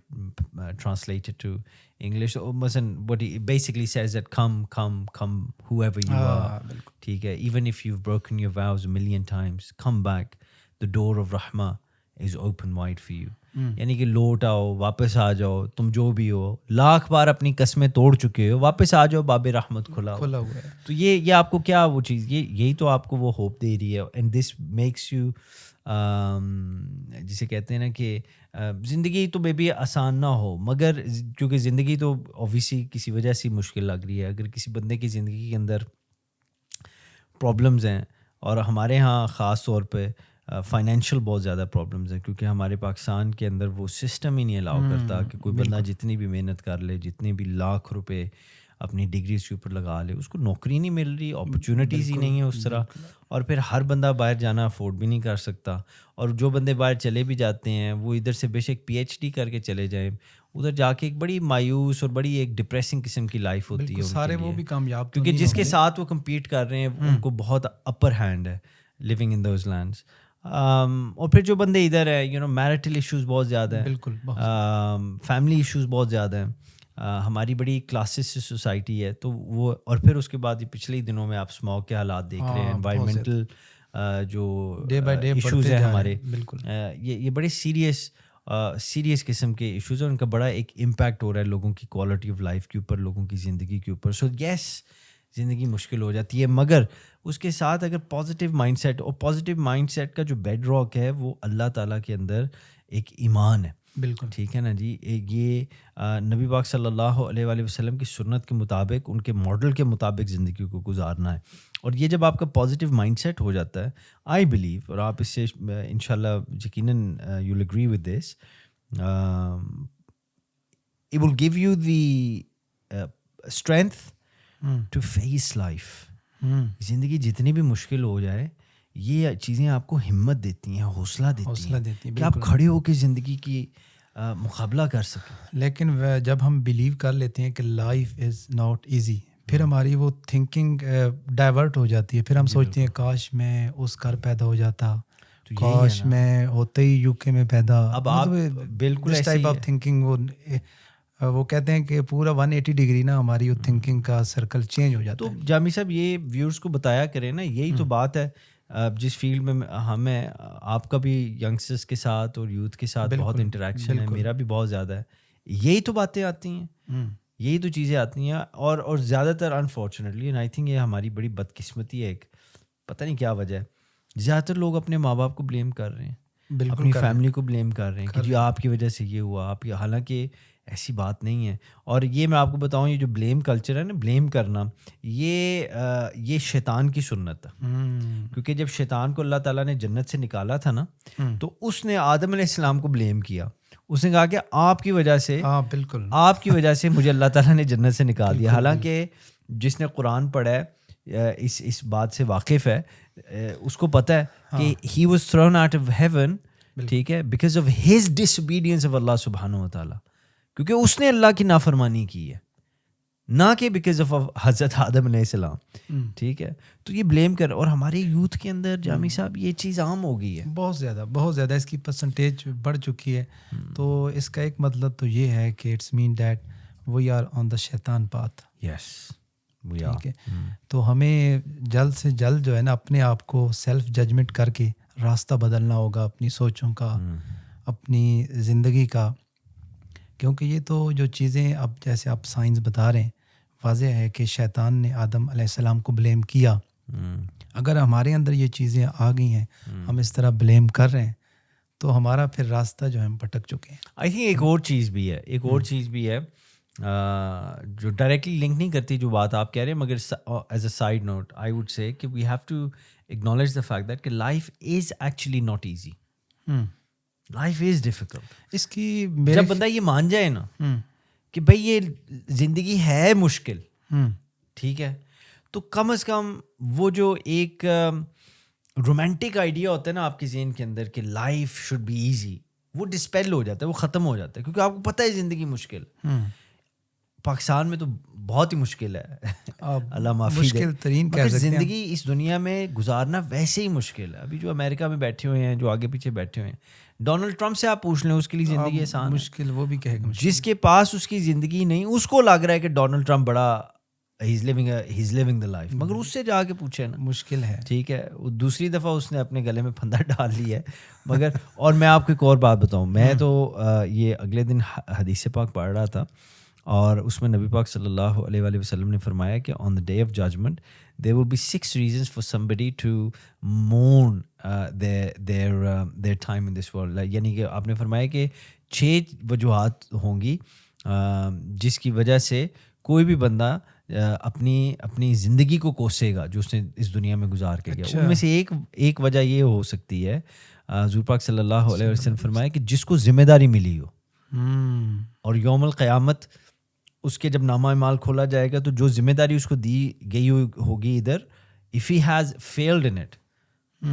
translate it to English. What he basically says that come whoever you are. ٹھیک ہے, even if you've broken your vows a million times, come back. The door of Rahmah is open wide for you. یعنی کہ لوٹ آؤ, واپس آ جاؤ, تم جو بھی ہو, لاکھ بار اپنی قسمیں توڑ چکے ہو, واپس آ جاؤ, باب رحمت کھلا ہوا ہے. تو یہ آپ کو کیا وہ چیز, یہی تو آپ کو وہ ہوپ دے رہی ہے. اینڈ دس میکس یو, جسے کہتے ہیں نا کہ زندگی تو بے بھی آسان نہ ہو, مگر کیونکہ زندگی تو اوبیسلی کسی وجہ سے مشکل لگ رہی ہے. اگر کسی بندے کی زندگی کے اندر پرابلمز ہیں, اور ہمارے ہاں خاص طور پہ فائنینشیل بہت زیادہ پرابلمز ہیں, کیونکہ ہمارے پاکستان کے اندر وہ سسٹم ہی نہیں الاؤ کرتا کہ کوئی بندہ جتنی بھی محنت کر لے, جتنے بھی لاکھ روپے اپنی ڈگریز کے اوپر لگا لے, اس کو نوکری نہیں مل رہی, اپرچونیٹیز ہی نہیں ہیں اس طرح. اور پھر ہر بندہ باہر جانا افورڈ بھی نہیں کر سکتا, اور جو بندے باہر چلے بھی جاتے ہیں وہ ادھر سے بے شک PhD کر کے چلے جائیں, ادھر جا کے ایک بڑی مایوس اور بڑی ایک ڈپریسنگ قسم کی لائف ہوتی ہے سارے وہ بھی کامیاب, کیونکہ جس کے ساتھ وہ کمپیٹ کر رہے ہیں ان کو بہت اپر ہینڈ ہے لیونگ ان دوز لینڈس. اور پھر جو بندے ادھر ہے میرٹل ایشوز بہت زیادہ ہیں, بالکل فیملی ایشوز بہت زیادہ ہیں, ہماری بڑی کلاسز سوسائٹی ہے. تو وہ, اور پھر اس کے بعد پچھلے دنوں میں آپ اسموگ کے حالات دیکھ رہے ہیں, انوائرمنٹل جو ایشوز ہیں ہمارے, یہ بڑے سیریس قسم کے ایشوز ہیں, ان کا بڑا ایک امپیکٹ ہو رہا ہے لوگوں کی کوالٹی آف لائف کے اوپر, لوگوں کی زندگی کے اوپر. سو یس, زندگی مشکل ہو جاتی ہے, مگر اس کے ساتھ اگر پازیٹیو مائنڈ سیٹ, اور پازیٹیو مائنڈ سیٹ کا جو بیڈ راک ہے وہ اللہ تعالیٰ کے اندر ایک ایمان ہے. بالکل ٹھیک ہے نا جی, یہ نبی پاک صلی اللہ علیہ وآلہ وسلم کی سنت کے مطابق, ان کے ماڈل کے مطابق زندگی کو گزارنا ہے. اور یہ جب آپ کا پازیٹیو مائنڈ سیٹ ہو جاتا ہے, آئی بلیو, اور آپ اس سے انشاءاللہ یقیناً you will agree with this, it will give you the strength to face life. زندگی جتنی بھی مشکل ہو جائے, یہ چیزیں آپ کو ہمت دیتی ہیں, حوصلہ دیتی ہیں کہ آپ کھڑے ہو کے زندگی کی مقابلہ کر سکیں. لیکن جب ہم بلیو کر لیتے ہیں کہ لائف از ناٹ ایزی, پھر ہماری وہ تھنکنگ ڈائیورٹ ہو جاتی ہے. پھر ہم سوچتے ہیں کاش میں اس گھر پیدا ہو جاتا, کاش میں ہوتے ہی UK میں پیدا. اب آپ بالکل اس ٹائپ آف تھنکنگ وہ وہ کہتے ہیں کہ پورا 180 ڈگری نا ہماری تھنکنگ کا سرکل چینج ہو جاتا تو ہے. جامی صاحب یہ ویورز کو بتایا کریں نا, یہی تو بات ہے جس فیلڈ میں ہمیں آپ کا بھی ینگسٹرس کے ساتھ اور یوتھ کے ساتھ بہت انٹریکشن ہے, میرا بھی بہت زیادہ ہے, یہی تو باتیں آتی ہیں, یہی تو چیزیں آتی ہیں. اور زیادہ تر انفارچونیٹلی اینڈ آئی تھنک یہ ہماری بڑی بدقسمتی ہے, ایک پتہ نہیں کیا وجہ ہے, زیادہ تر لوگ اپنے ماں باپ کو بلیم کر رہے ہیں, اپنی فیملی کو بلیم کر رہے ہیں کہ جی آپ کی وجہ سے یہ ہوا, آپ, حالانکہ ایسی بات نہیں ہے. اور یہ میں آپ کو بتاؤں, یہ جو بلیم کلچر ہے نا, بلیم کرنا, یہ شیطان کی سنت ہے. کیونکہ جب شیطان کو اللہ تعالیٰ نے جنت سے نکالا تھا نا, تو اس نے آدم علیہ السلام کو بلیم کیا. اس نے کہا کہ آپ کی وجہ سے, بالکل آپ کی وجہ سے مجھے اللہ تعالیٰ نے جنت سے نکال دیا. حالانکہ جس نے قرآن پڑھا ہے, اس بات سے واقف ہے, اس کو پتہ ہے کہ he was thrown out of heaven, ٹھیک ہے, because of his disobedience of اللہ سبحانہ و تعالیٰ, کیونکہ اس نے اللہ کی نافرمانی کی ہے, نہ کہ بیکاز آف حضرت آدم علیہ السلام. ٹھیک ہے, تو یہ بلیم کر, اور ہمارے یوتھ کے اندر جامی صاحب یہ چیز عام ہو گئی ہے, بہت زیادہ اس کی پرسنٹیج بڑھ چکی ہے. تو اس کا ایک مطلب تو یہ ہے کہ it's mean that we are on the شیطان پاتھ. یس, ٹھیک ہے. تو ہمیں جلد سے جلد جو ہے نا اپنے آپ کو سیلف ججمنٹ کر کے راستہ بدلنا ہوگا, اپنی سوچوں کا, اپنی زندگی کا. کیونکہ یہ تو جو چیزیں اب جیسے آپ سائنس بتا رہے ہیں, واضح ہے کہ شیطان نے آدم علیہ السلام کو بلیم کیا. اگر ہمارے اندر یہ چیزیں آ گئی ہیں, ہم اس طرح بلیم کر رہے ہیں, تو ہمارا پھر راستہ جو ہے ہم بھٹک چکے ہیں. آئی تھنک ایک اور چیز بھی ہے, جو ڈائریکٹلی لنک نہیں کرتی جو بات آپ کہہ رہے ہیں, مگر as a side note I would say کہ we have to acknowledge the fact that کہ life is actually not easy, life is difficult. اس کی جب بندہ یہ مان جائے نا کہ بھائی یہ زندگی ہے مشکل, ٹھیک ہے, تو کم از کم وہ جو ایک رومانٹک آئیڈیا ہوتا ہے نا آپ کے ذہن کے اندر کہ لائف شوڈ بی ایزی, وہ ڈسپیل ہو جاتا ہے, وہ ختم ہو جاتا ہے, کیونکہ آپ کو پتہ ہے زندگی مشکل. پاکستان میں تو بہت ہی مشکل ہے, اللہ معافی دے, مشکل ترین مگر زندگی اس دنیا میں گزارنا ویسے ہی مشکل ہے. ابھی جو امریکہ میں بیٹھے ہوئے ہیں, جو آگے پیچھے بیٹھے ہوئے ہیں, ڈونلڈ ٹرمپ سے آپ پوچھ لیں, اس کے لیے زندگی آسان مشکل, وہ بھی کہے گا. جس کے پاس اس کی زندگی نہیں, اس کو لگ رہا ہے کہ ڈونلڈ ٹرمپ بڑا he's living the life, مگر اس سے جا کے پوچھے نا, مشکل ہے. ٹھیک ہے, دوسری دفعہ اس نے اپنے گلے میں پھندا ڈال لیا ہے. مگر اور میں آپ کو ایک اور بات بتاؤں, میں تو یہ اگلے دن حدیث پاک پڑھ رہا تھا, اور اس میں نبی پاک صلی اللہ علیہ وآلہ وسلم نے فرمایا کہ on the day of judgment there will be 6 reasons for somebody to mourn their time in this world. یعنی کہ آپ نے فرمایا کہ 6 وجوہات ہوں گی جس کی وجہ سے کوئی بھی بندہ اپنی زندگی کو کوسے گا جو اس نے اس دنیا میں گزار کے گیا. ان میں سے ایک وجہ یہ ہو سکتی ہے, حضور پاک صلی اللہ علیہ وسلم فرمایا کہ جس کو ذمہ داری ملی ہو, اور یوم القیامت اس کے جب نامہ اعمال کھولا جائے گا تو جو ذمہ داری اس کو دی گئی ہوگی ادھر, if he has failed in it,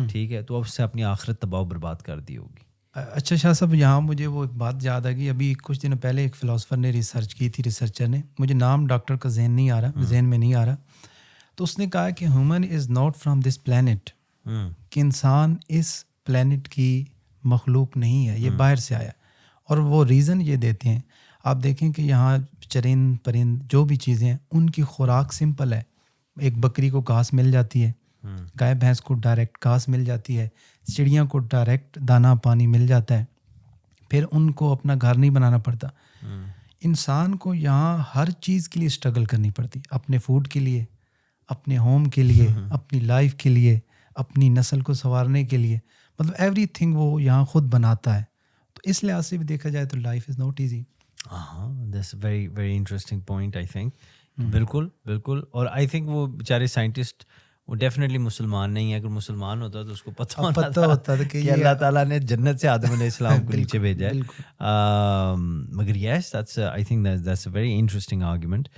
ٹھیک ہے, تو اب اس سے اپنی آخرت تباہ و برباد کر دی ہوگی. اچھا شاہ صاحب, یہاں مجھے وہ ایک بات یاد آ گئی. ابھی کچھ دنوں پہلے ایک فلاسفر نے ریسرچ کی تھی, ریسرچر نے, مجھے نام ڈاکٹر کا ذہن میں نہیں آ رہا, تو اس نے کہا کہ human is not from this planet, کہ انسان اس پلانٹ کی مخلوق نہیں ہے, یہ باہر سے آیا. اور وہ ریزن یہ دیتے ہیں, آپ دیکھیں کہ یہاں چرند پرند جو بھی چیزیں ہیں ان کی خوراک سمپل ہے. ایک بکری کو گھاس مل جاتی ہے, گائے بھینس کو ڈائریکٹ گھاس مل جاتی ہے, چڑیاں کو ڈائریکٹ دانہ پانی مل جاتا ہے, پھر ان کو اپنا گھر نہیں بنانا پڑتا. انسان کو یہاں ہر چیز کے لیے اسٹرگل کرنی پڑتی, اپنے فوڈ کے لیے, اپنے ہوم کے لیے, اپنی لائف کے لیے, اپنی نسل کو سنوارنے کے لیے, مطلب ایوری تھنگ وہ یہاں خود بناتا ہے. تو اس لحاظ سے بھی دیکھا جائے تو life is not easy. That's very very interesting point. I think بالکل. اور آئی تھنک وہ بیچارے سائنٹسٹ وہ ڈیفینیٹلی مسلمان نہیں ہے. اگر مسلمان ہوتا تو اس کو پتہ ہوتا تھا کہ اللہ تعالیٰ نے جنت سے آدم علیہ السلام کو نیچے بھیجا ہے. مگر yes, that's I think that's a very interesting argument.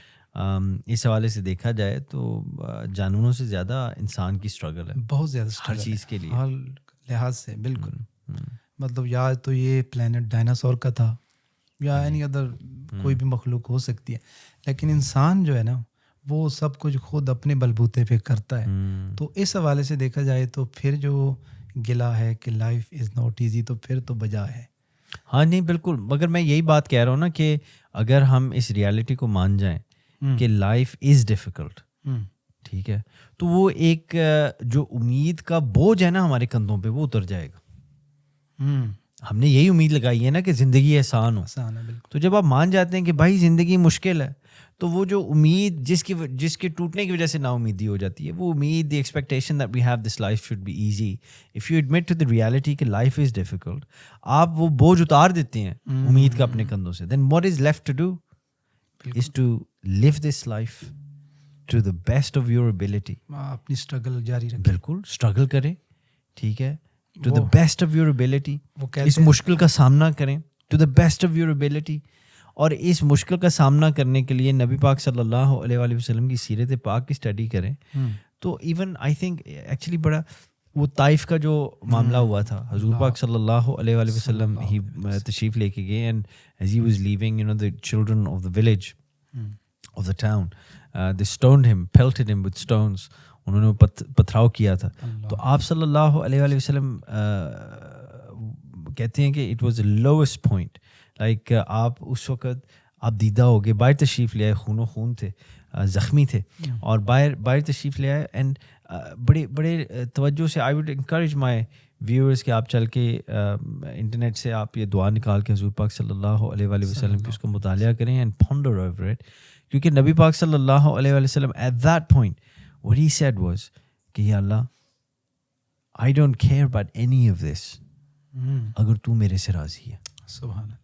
اس حوالے سے دیکھا جائے تو جانوروں سے زیادہ انسان کی اسٹرگل ہے, بہت زیادہ ہر چیز کے لیے, ہر لحاظ سے. بالکل. مطلب یا تو یہ پلانٹ ڈائناسور کا تھا یا اینی ادر کوئی بھی مخلوق ہو سکتی ہے, لیکن انسان جو ہے نا وہ سب کچھ خود اپنے بلبوتے پہ کرتا ہے. تو اس حوالے سے دیکھا جائے تو پھر جو گلا ہے کہ لائف از ناٹ ایزی, تو پھر تو بجا ہے. ہاں نہیں بالکل, مگر میں یہی بات کہہ رہا ہوں نا کہ اگر ہم اس ریالٹی کو مان جائیں کہ لائف از ڈیفیکلٹ, ٹھیک ہے, تو وہ ایک جو امید کا بوجھ ہے نا ہمارے کندھوں پہ وہ اتر جائے گا. ہم نے یہی امید لگائی ہے نا کہ زندگی آسان ہو, تو جب آپ مان جاتے ہیں کہ بھائی زندگی مشکل ہے, تو وہ جو امید جس کے ٹوٹنے کی وجہ سے نا امیدی ہو جاتی ہے, وہ امید, the expectation that we have this life should be easy, if you admit to the reality کہ لائف از ڈیفیکلٹ, آپ وہ بوجھ اتار دیتے ہیں امید کا اپنے کندھوں سے, then what is left to do is to live this life to the best of your ability. اپنی اسٹرگل جاری رکھیں, بالکل اسٹرگل کریں, ٹھیک ہے, to the best of your ability, اس مشکل کا سامنا کریں to the best of your ability. اور اس مشکل کا سامنا کرنے کے لیے نبی پاک صلی اللہ علیہ وآلہ وسلم کی سیرت پاک کی اسٹڈی کریں. تو ایون آئی تھنک ایکچولی بڑا وہ طائف کا جو معاملہ ہوا تھا, حضور پاک صلی اللہ علیہ وآلہ وسلم ہی تشریف لے کے گئے, and as he was leaving, you know, the children of the village, of the town, they stoned him, pelted him with stones, انہوں نے پتھراؤ کیا تھا. تو آپ صلی اللہ علیہ وآلہ وسلم کہتے ہیں کہ it was the lowest point, like آپ اس وقت آپ دیدہ ہو گئے, باہر تشریف لے آئے, خون و خون تھے, زخمی تھے, اور باہر تشریف لے آئے, اینڈ بڑے توجہ سے I would encourage my viewers کہ آپ چل کے انٹرنیٹ سے آپ یہ دعا نکال کے حضور پاک صلی اللہ علیہ وآلہ وسلم کی اس کو مطالعہ کریں اینڈ پونڈر اوور اٹ, کیونکہ نبی پاک صلی اللہ علیہ وآلہ وسلم at that point what he said was کہ یا اللہ I don't care about any of this, اگر تو میرے سے راضی ہے. سبحان اللہ.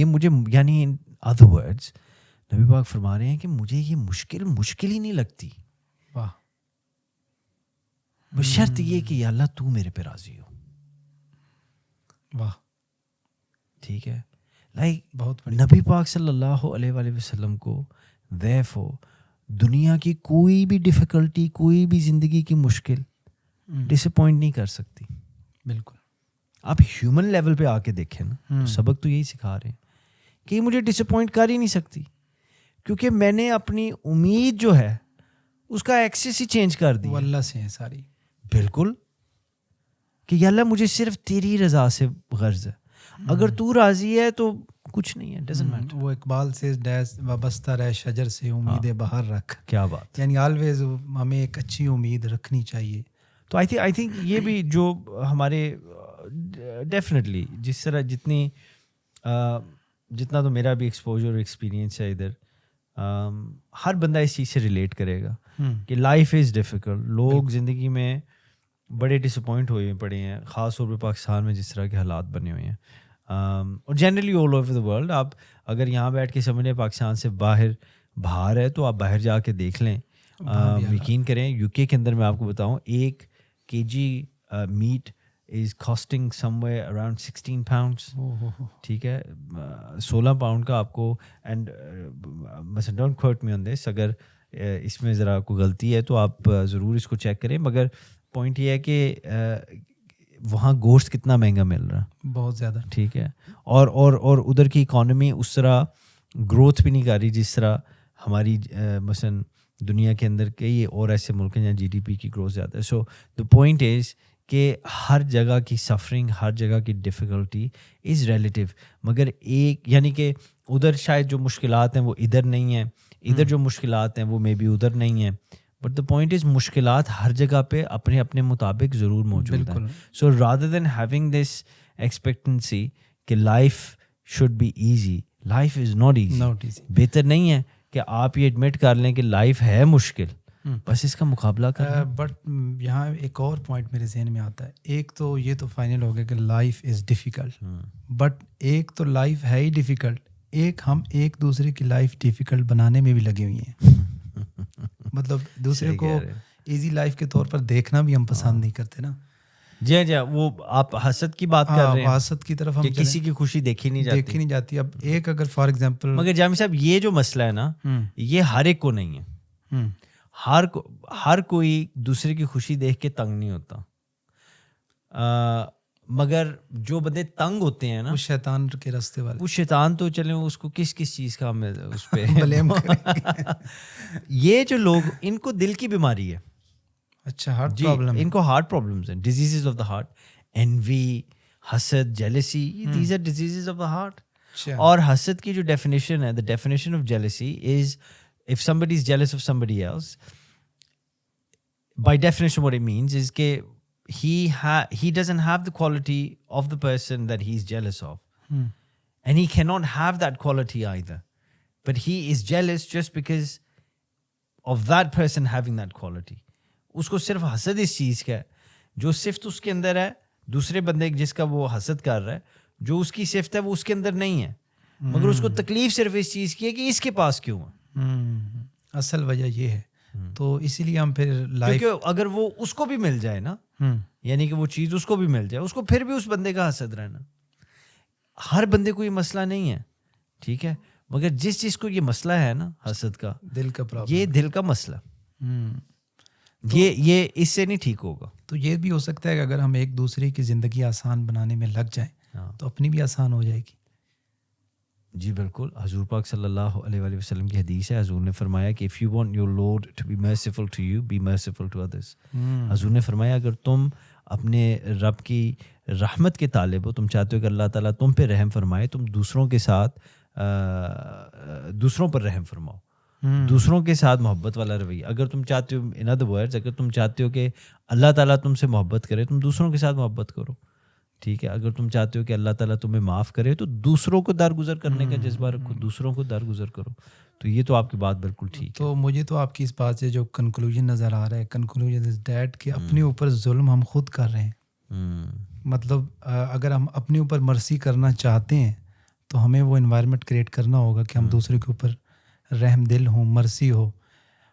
مجھے یعنی in other words نبی پاک فرما رہے ہیں کہ مجھے یہ مشکل ہی نہیں لگتی, واہ, بشرط یہ کہ یا اللہ تو میرے پہ راضی ہو. واہ, ٹھیک ہے, لائک بہت نبی پاک صلی اللہ علیہ وآلہ وسلم کو therefore دنیا کی کوئی بھی ڈیفیکلٹی, کوئی بھی زندگی کی مشکل ڈس اپوائنٹ نہیں کر سکتی. بالکل, آپ ہیومن لیول پہ آ کے دیکھیں نا, تو سبق تو یہی سکھا رہے ہیں کہ مجھے ڈس اپوائنٹ کر ہی نہیں سکتی, کیونکہ میں نے اپنی امید جو ہے اس کا ایکسس ہی چینج کر دی. وہ اللہ سے ہے ساری. بالکل, کہ یا اللہ مجھے صرف تیری رضا سے غرض ہے, اگر تو راضی ہے تو کچھ نہیں ہے, ڈزنٹ میٹر. وہ اقبال سے وابستہ رہ شجر سے امید بہار رکھ. کیا بات, یعنی آلویز ہمیں ایک اچھی امید رکھنی چاہیے. تو آئی تھنک یہ بھی جو ہمارے ڈیفینیٹلی جس طرح جتنا تو میرا بھی ایکسپوجر اور ایکسپیرینس ہے ادھر, ہر بندہ اس چیز سے ریلیٹ کرے گا کہ لائف از ڈیفیکلٹ. لوگ زندگی میں بڑے ڈس اپوائنٹ ہوئے پڑے ہیں, خاص طور پہ پاکستان میں جس طرح کے حالات بنے ہوئے ہیں, اور generally all over the world. آپ اگر یہاں بیٹھ کے سمجھیں پاکستان سے باہر ہے تو آپ باہر جا کے دیکھ لیں, یقین کریں. یو کے اندر میں آپ کو بتاؤں 1 kg meat is costing some way around 16 pounds, ٹھیک ہے, 16 pound کا آپ کو. اینڈ مثلا ڈونٹ کوٹ می آن دس, اگر اس میں ذرا کوئی غلطی ہے تو آپ ضرور اس کو چیک کریں, مگر پوائنٹ یہ ہے کہ وہاں گوشت کتنا مہنگا مل رہا ہے, بہت زیادہ, ٹھیک ہے, اور ادھر کی اکانومی اس طرح گروتھ بھی نہیں کر رہی جس طرح ہماری مثلاً دنیا کے اندر کئی اور ایسے ملک ہیں جہاں جی ڈی پی کی گروتھ زیادہ ہے. سو دا پوائنٹ از کہ ہر جگہ کی سفرنگ, ہر جگہ کی ڈیفیکلٹی از ریلیٹیو, مگر ایک یعنی کہ ادھر شاید جو مشکلات ہیں وہ ادھر نہیں ہیں, ادھر جو مشکلات ہیں وہ مے بی ادھر نہیں ہیں, بٹ دا پوائنٹ از مشکلات ہر جگہ پہ اپنے مطابق ضرور موجود ہیں. So rather than having this expectancy کہ life should be easy, life is not easy. بہتر نہیں ہے کہ آپ یہ ایڈمٹ کر لیں کہ لائف ہے مشکل, بس اس کا مقابلہ کریں. بٹ یہاں ایک اور پوائنٹ میرے ذہن میں آتا ہے. ایک تو یہ تو فائنل ہو گیا کہ لائف از ڈیفیکلٹ, بٹ ایک تو لائف ہے ہی ڈیفیکلٹ, ایک ہم ایک دوسرے کی لائف ڈیفیکلٹ بنانے میں بھی لگے ہوئے ہیں. مطلب دوسرے کو ایزی لائف کے طور پر دیکھنا بھی ہم پسند نہیں کرتے نا. جی وہ آپ حسد کی بات کر رہے ہیں, حسد کی طرف ہم کسی کی خوشی دیکھی نہیں جاتی. اب ایک اگر فار ایگزامپل, مگر جامی صاحب یہ جو مسئلہ ہے نا, یہ ہر ایک کو نہیں ہے. ہر کوئی دوسرے کی خوشی دیکھ کے تنگ نہیں ہوتا, مگر جو بندے تنگ ہوتے ہیں نا, وہ شیطان کے راستے والے, وہ شیطان تو چلیں اس کو کس چیز کا ہمیں اس پہ بلیم یہ جو لوگ, ان کو دل کی بیماری ہے. اچھا, ہارٹ پرابلم, ان کو ہارٹ پرابلمس ہیں, ڈیزیزز آف دا ہارٹ, اینوی, حسد, jealousy, these are diseases of the heart. اور حسد کی جو ڈیفینیشن ہے, the definition of jealousy is if somebody is jealous of somebody else, by definition what it means is کہ he doesn't have the quality of the person that he is jealous of, and he cannot have that quality either, but he is jealous just because of that person having that quality. اس کو صرف حسد اس چیز کا ہے جو صفت اس کے اندر ہے, دوسرے بندے جس کا وہ حسد کر رہا ہے, جو اس کی صفت ہے وہ اس کے اندر نہیں ہے, مگر اس کو تکلیف صرف اس چیز کی ہے کہ اس کے پاس کیوں ہے. اصل وجہ یہ ہے. تو اسی لیے ہم پھر لائف, کیونکہ اگر وہ اس کو بھی مل جائے نا, یعنی کہ وہ چیز اس کو بھی مل جائے, اس کو پھر بھی اس بندے کا حسد رہنا. ہر بندے کو یہ مسئلہ نہیں ہے, ٹھیک ہے, مگر جس چیز کو یہ مسئلہ ہے نا حسد کا, دل کا پرابلم, یہ دل کا مسئلہ, یہ اس سے نہیں ٹھیک ہوگا. تو یہ بھی ہو سکتا ہے کہ اگر ہم ایک دوسرے کی زندگی آسان بنانے میں لگ جائیں تو اپنی بھی آسان ہو جائے گی. جی بالکل. حضور پاک صلی اللہ علیہ وآلہ وسلم کی حدیث ہے, حضور نے فرمایا کہ if you want your Lord to be merciful to you, be merciful to others. حضور نے فرمایا اگر تم اپنے رب کی رحمت کے طالب ہو, تم چاہتے ہو کہ اللہ تعالیٰ تم پہ رحم فرمائے, تم دوسروں کے ساتھ دوسروں پر رحم فرماؤ, دوسروں کے ساتھ محبت والا رویہ. اگر تم چاہتے ہو, in other words, اگر تم چاہتے ہو کہ اللہ تعالیٰ تم سے محبت کرے, تم دوسروں کے ساتھ محبت کرو, ٹھیک ہے. اگر تم چاہتے ہو کہ اللہ تعالیٰ تمہیں معاف کرے تو دوسروں کو درگزر کرنے کا جذبہ رکھو, دوسروں کو درگزر کرو. تو یہ تو آپ کی بات بالکل ٹھیک ہے. تو مجھے تو آپ کی اس بات سے جو کنکلوژن نظر آ رہا ہے, کنکلوژن از دیٹ کہ اپنے اوپر ظلم ہم خود کر رہے ہیں. مطلب اگر ہم اپنے اوپر مرسی کرنا چاہتے ہیں تو ہمیں وہ انوائرمنٹ کریٹ کرنا ہوگا کہ ہم دوسرے کے اوپر رحم دل ہوں, مرسی ہو.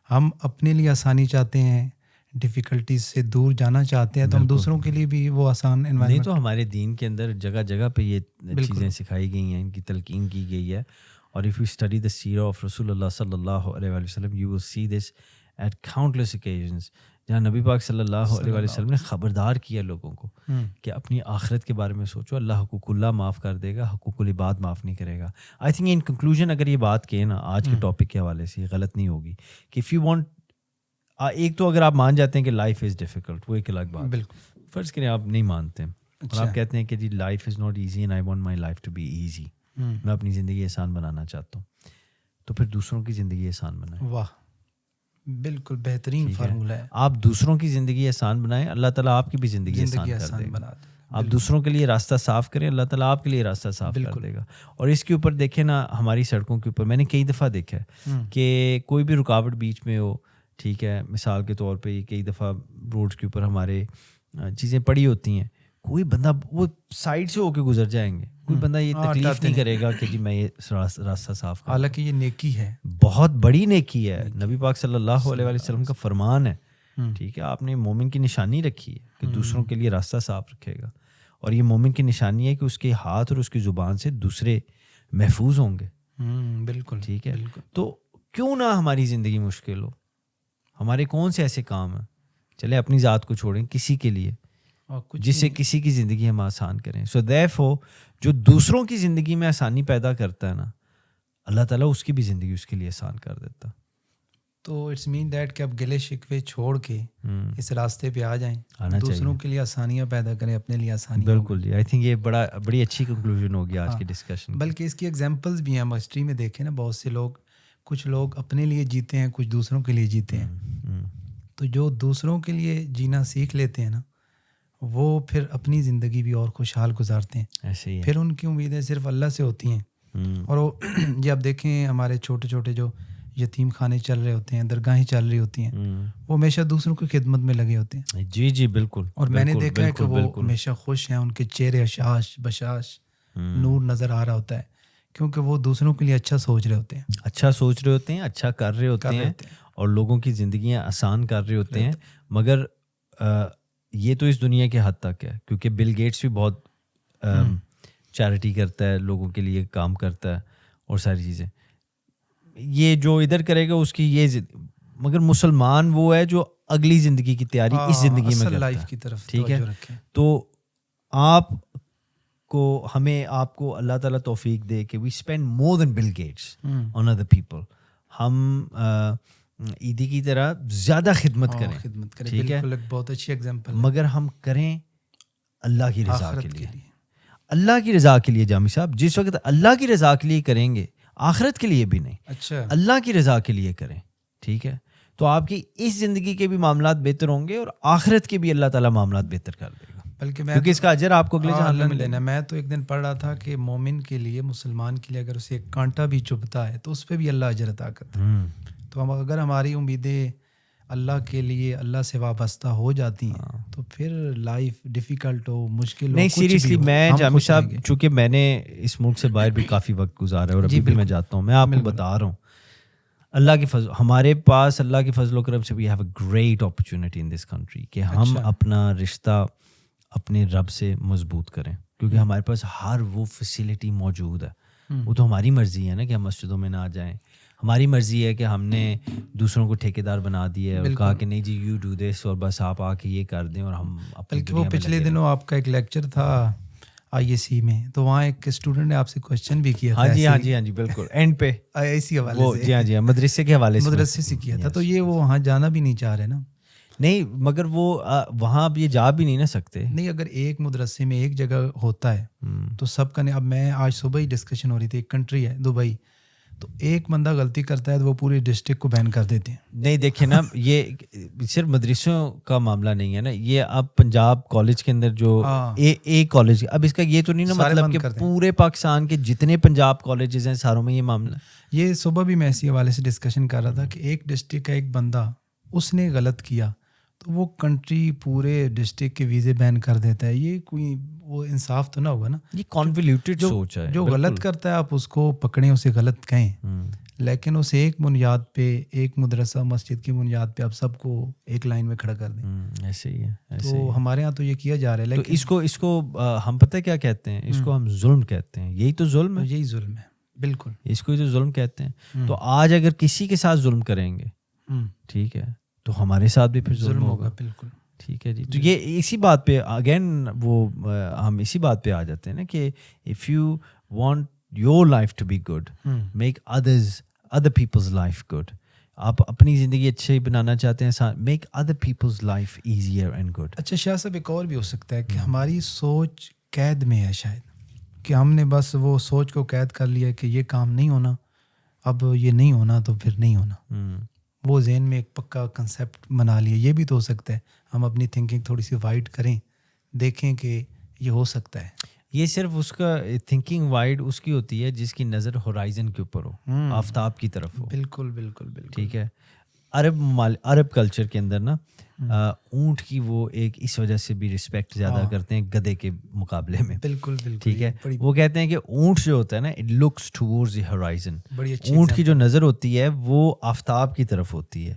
ہم اپنے لیے آسانی چاہتے ہیں, ڈیفیکلٹیز سے دور جانا چاہتے ہیں, تو ہم دوسروں کے لیے بھی وہ آسان انوائرمنٹ. نہیں تو ہمارے دین کے اندر جگہ جگہ پہ یہ چیزیں سکھائی گئی ہیں, ان کی تلقین کی گئی ہے. اور if you study the seerah of رسول اللہ صلی اللہ علیہ وسلم, you will see this at countless occasions, جہاں نبی پاک صلی اللہ علیہ وسلم نے خبردار کیا لوگوں کو کہ اپنی آخرت کے بارے میں سوچو, اللہ حقوق اللہ معاف کر دے گا, حقوق العباد معاف نہیں کرے گا. آئی تھنک ان کنکلوژن اگر یہ بات کہیں نا آج کے ٹاپک کے حوالے سے, یہ غلط نہیں ہوگی کہ if you want, ایک تو اگر آپ مان جاتے ہیں کہ لائف از ڈیفیکلٹ, وہ ایک الگ بات. بالکل. فرض کریں آپ نہیں مانتے ہیں اور آپ کہتے ہیں کہ جی life is not easy and I want my life to be easy, میں اپنی زندگی آسان بنانا چاہتا ہوں, تو پھر دوسروں کی زندگی آسان بنائیں. واہ, بالکل بہترین فارمولہ ہے. آپ دوسروں کی زندگی آسان بنائیں, اللہ تعالیٰ آپ کی بھی زندگی آسان کر دے گا. آپ دوسروں کے لیے راستہ صاف کریں, اللہ تعالیٰ آپ کے لیے راستہ صاف کر دے گا. اور اس کے اوپر دیکھیں نا, ہماری سڑکوں کے اوپر میں نے کئی دفعہ دیکھا ہے کہ کوئی بھی رکاوٹ بیچ میں ہو, ٹھیک ہے, مثال کے طور پہ کئی دفعہ روڈز کے اوپر ہمارے چیزیں پڑی ہوتی ہیں, کوئی بندہ وہ سائڈ سے ہو کے گزر جائیں گے, کوئی بندہ یہ تکلیف نہیں کرے گا کہ جی میں یہ راستہ صاف کروں. حالانکہ یہ نیکی ہے, بہت بڑی نیکی ہے. نبی پاک صلی اللہ علیہ وسلم کا فرمان ہے, ٹھیک ہے, آپ نے مومن کی نشانی رکھی ہے کہ دوسروں کے لیے راستہ صاف رکھے گا. اور یہ مومن کی نشانی ہے کہ اس کے ہاتھ اور اس کی زبان سے دوسرے محفوظ ہوں گے. بالکل ٹھیک ہے. تو کیوں نہ ہماری زندگی مشکل ہو, ہمارے کون سے ایسے کام ہیں, چلے اپنی ذات کو چھوڑیں, کسی کے لیے جس سے کسی کی زندگی ہم آسان کریں. سو therefore جو دوسروں کی زندگی میں آسانی پیدا کرتا ہے نا, اللہ تعالیٰ اس کی بھی زندگی اس کے لیے آسان کر دیتا. تو اٹس مین دیٹ کہ اب گلے شکوے چھوڑ کے اس راستے پہ آ جائیں, دوسروں کے لیے آسانیاں پیدا کریں, اپنے لیے آسانیاں. بالکل جی, آئی تھنک یہ بڑی اچھی کنکلوژن ہوگی آج کی ڈسکشن. بلکہ اس کی ایگزامپلز بھی ہیں ہم ہسٹری میں دیکھیں نا, بہت سے لوگ, کچھ لوگ اپنے لیے جیتے ہیں, کچھ دوسروں کے لیے جیتے ہیں. تو جو دوسروں کے لیے جینا سیکھ لیتے ہیں نا, وہ پھر اپنی زندگی بھی اور خوشحال گزارتے ہیں. ایسے ہی پھر ان کی امیدیں صرف اللہ سے ہوتی ہیں. اور وہ یہ آپ دیکھیں ہمارے چھوٹے چھوٹے جو یتیم خانے چل رہے ہوتے ہیں, درگاہیں چل رہی ہوتی ہیں, وہ ہمیشہ دوسروں کی خدمت میں لگے ہوتے ہیں. جی جی بالکل. اور میں نے دیکھا ہے کہ وہ ہمیشہ خوش ہیں, ان کے چہرے اشاش بشاش نور نظر آ رہا ہوتا ہے, کیونکہ وہ دوسروں کے لیے اچھا سوچ رہے ہوتے ہیں, اچھا سوچ رہے ہوتے ہیں, اچھا کر رہے ہوتے ہیں, اور لوگوں کی زندگیاں آسان کر رہے ہوتے ہیں. مگر یہ تو اس دنیا کے حد تک ہے, کیونکہ بل گیٹس بھی بہت چیریٹی کرتا ہے, لوگوں کے لیے کام کرتا ہے اور ساری چیزیں. یہ جو ادھر کرے گا اس کی یہ, مگر مسلمان وہ ہے جو اگلی زندگی کی تیاری اس زندگی میں کرتا ہے. کی طرف ٹھیک ہے. تو آپ کو, ہمیں آپ کو اللہ تعالیٰ توفیق دے کہ we spend more than Bill Gates on other people. ہم عیدی کی طرح زیادہ خدمت کریں, ٹھیک ہے, بہت اچھی ایگزامپل, مگر ہم کریں اللہ کی رضا کے لیے. اللہ کی رضا کے لیے جامی صاحب جس وقت اللہ کی رضا کے لیے کریں گے آخرت کے لیے بھی نہیں, اچھا اللہ کی رضا کے لیے کریں, ٹھیک ہے, تو آپ کی اس زندگی کے بھی معاملات بہتر ہوں گے اور آخرت کے بھی اللہ تعالیٰ معاملات بہتر کر دے گا, بلکہ میں کیونکہ اس کا اجر آپ کو اگلے جہان میں ملے لینا. میں تو ایک دن پڑھ رہا تھا کہ مومن کے لیے, مسلمان کے لیے اگر اسے ایک کانٹا بھی چبھتا ہے تو اس پہ بھی اللہ اجر عطا کرتا ہے. تو اگر ہماری امیدیں اللہ کے لیے اللہ سے وابستہ ہو جاتی ہیں تو پھر لائف ڈیفیکلٹ ہو, مشکل ہو, نہیں سیریسلی میں جامی صاحب چونکہ میں نے اس ملک سے باہر بھی کافی وقت گزارا ہے اور ابھی بھی میں جاتا ہوں, میں آپ کو بتا رہا ہوں اللہ کے فضل, ہمارے پاس اللہ کے فضل و کرم سے we have a great opportunity in this country کہ ہم اپنا رشتہ اپنے رب سے مضبوط کریں, کیونکہ ہمارے پاس ہر وہ فیسلٹی موجود ہے. وہ تو ہماری مرضی ہے نا کہ ہم مسجدوں میں نہ جائیں, ہماری مرضی ہے کہ ہم نے دوسروں کو ٹھیکیدار بنا دیا ہے اور کہا کہ نہیں جی یو ڈو دس اور بس آپ آ کے یہ کر دیں اور ہم. بلکہ وہ پچھلے دنوں آپ کا ایک لیکچر تھا آئی اے سی میں, تو وہاں ایک اسٹوڈنٹ نے آپ سے کوشچن بھی کیا تھا. ہاں جی بالکل اینڈ پہ اسی حوالے سے, جی ہاں مدرسے کے حوالے سے, مدرسے سے کیا تھا. تو یہ وہ وہاں جانا بھی نہیں چاہ رہے نا. نہیں مگر وہ وہاں اب یہ جا بھی نہیں نہ سکتے. نہیں اگر ایک مدرسے میں ایک جگہ ہوتا ہے تو سب کا نہیں. اب میں آج صبح ہی ڈسکشن ہو رہی تھی, ایک کنٹری ہے دبئی, تو ایک بندہ غلطی کرتا ہے تو وہ پوری ڈسٹرکٹ کو بین کر دیتے ہیں. نہیں دیکھیں نا یہ صرف مدرسوں کا معاملہ نہیں ہے نا, یہ اب پنجاب کالج کے اندر جو ایک کالج, اب اس کا یہ تو نہیں نا مطلب کہ پورے پاکستان کے جتنے پنجاب کالجز ہیں ساروں میں یہ معاملہ. یہ صبح بھی میں اسی حوالے سے ڈسکشن کر رہا تھا کہ ایک ڈسٹرکٹ کا ایک بندہ اس نے غلط کیا تو وہ کنٹری پورے ڈسٹرکٹ کے ویزے بین کر دیتا ہے. یہ کوئی وہ انصاف تو نہ ہوگا نا. یہ کانولیوٹڈ سوچ ہے. جو غلط کرتا ہے آپ اس کو پکڑیں, اسے غلط کہیں, لیکن اسے ایک بنیاد پہ, ایک مدرسہ مسجد کی بنیاد پہ آپ سب کو ایک لائن میں کھڑا کر دیں. ایسے ہی ہے. تو ہمارے ہاں تو یہ کیا جا رہا ہے. لیکن اس کو ہم پتہ کیا کہتے ہیں, اس کو ہم ظلم کہتے ہیں. یہی تو ظلم ہے, یہی ظلم ہے بالکل. اس کو تو ظلم کہتے ہیں. تو آج اگر کسی کے ساتھ ظلم کریں گے ٹھیک ہے تو ہمارے ساتھ بھی پھر ظلم ہوگا. بالکل ٹھیک ہے جی. تو یہ اسی بات پہ اگین وہ ہم اسی بات پہ آ جاتے ہیں نا کہ if you want your life to be good make other people's life good. آپ اپنی زندگی اچھی بنانا چاہتے ہیں, make other people's life easier and good. اچھا شاہ صاحب ایک اور بھی ہو سکتا ہے کہ ہماری سوچ قید میں ہے شاید, کہ ہم نے بس وہ سوچ کو قید کر لیا کہ یہ کام نہیں ہونا, اب یہ نہیں ہونا تو پھر نہیں ہونا. وہ ذہن میں ایک پکا کنسیپٹ بنا لیا. یہ بھی تو ہو سکتا ہے ہم اپنی تھنکنگ تھوڑی سی وائڈ کریں, دیکھیں کہ یہ ہو سکتا ہے. یہ صرف اس کا تھنکنگ وائڈ اس کی ہوتی ہے جس کی نظر ہورائزن کے اوپر ہو, آفتاب کی طرف ہو. بالکل بالکل بالکل ٹھیک ہے. عرب کلچر کے اندر نا اونٹ کی وہ ایک اس وجہ سے بھی رسپیکٹ زیادہ کرتے ہیں گدھے کے مقابلے میں. بالکل بالکل ٹھیک ہے. وہ کہتے ہیں کہ اونٹ جو ہوتا ہے نا it looks towards the horizon. اونٹ کی جو نظر ہوتی ہے وہ آفتاب کی طرف ہوتی ہے.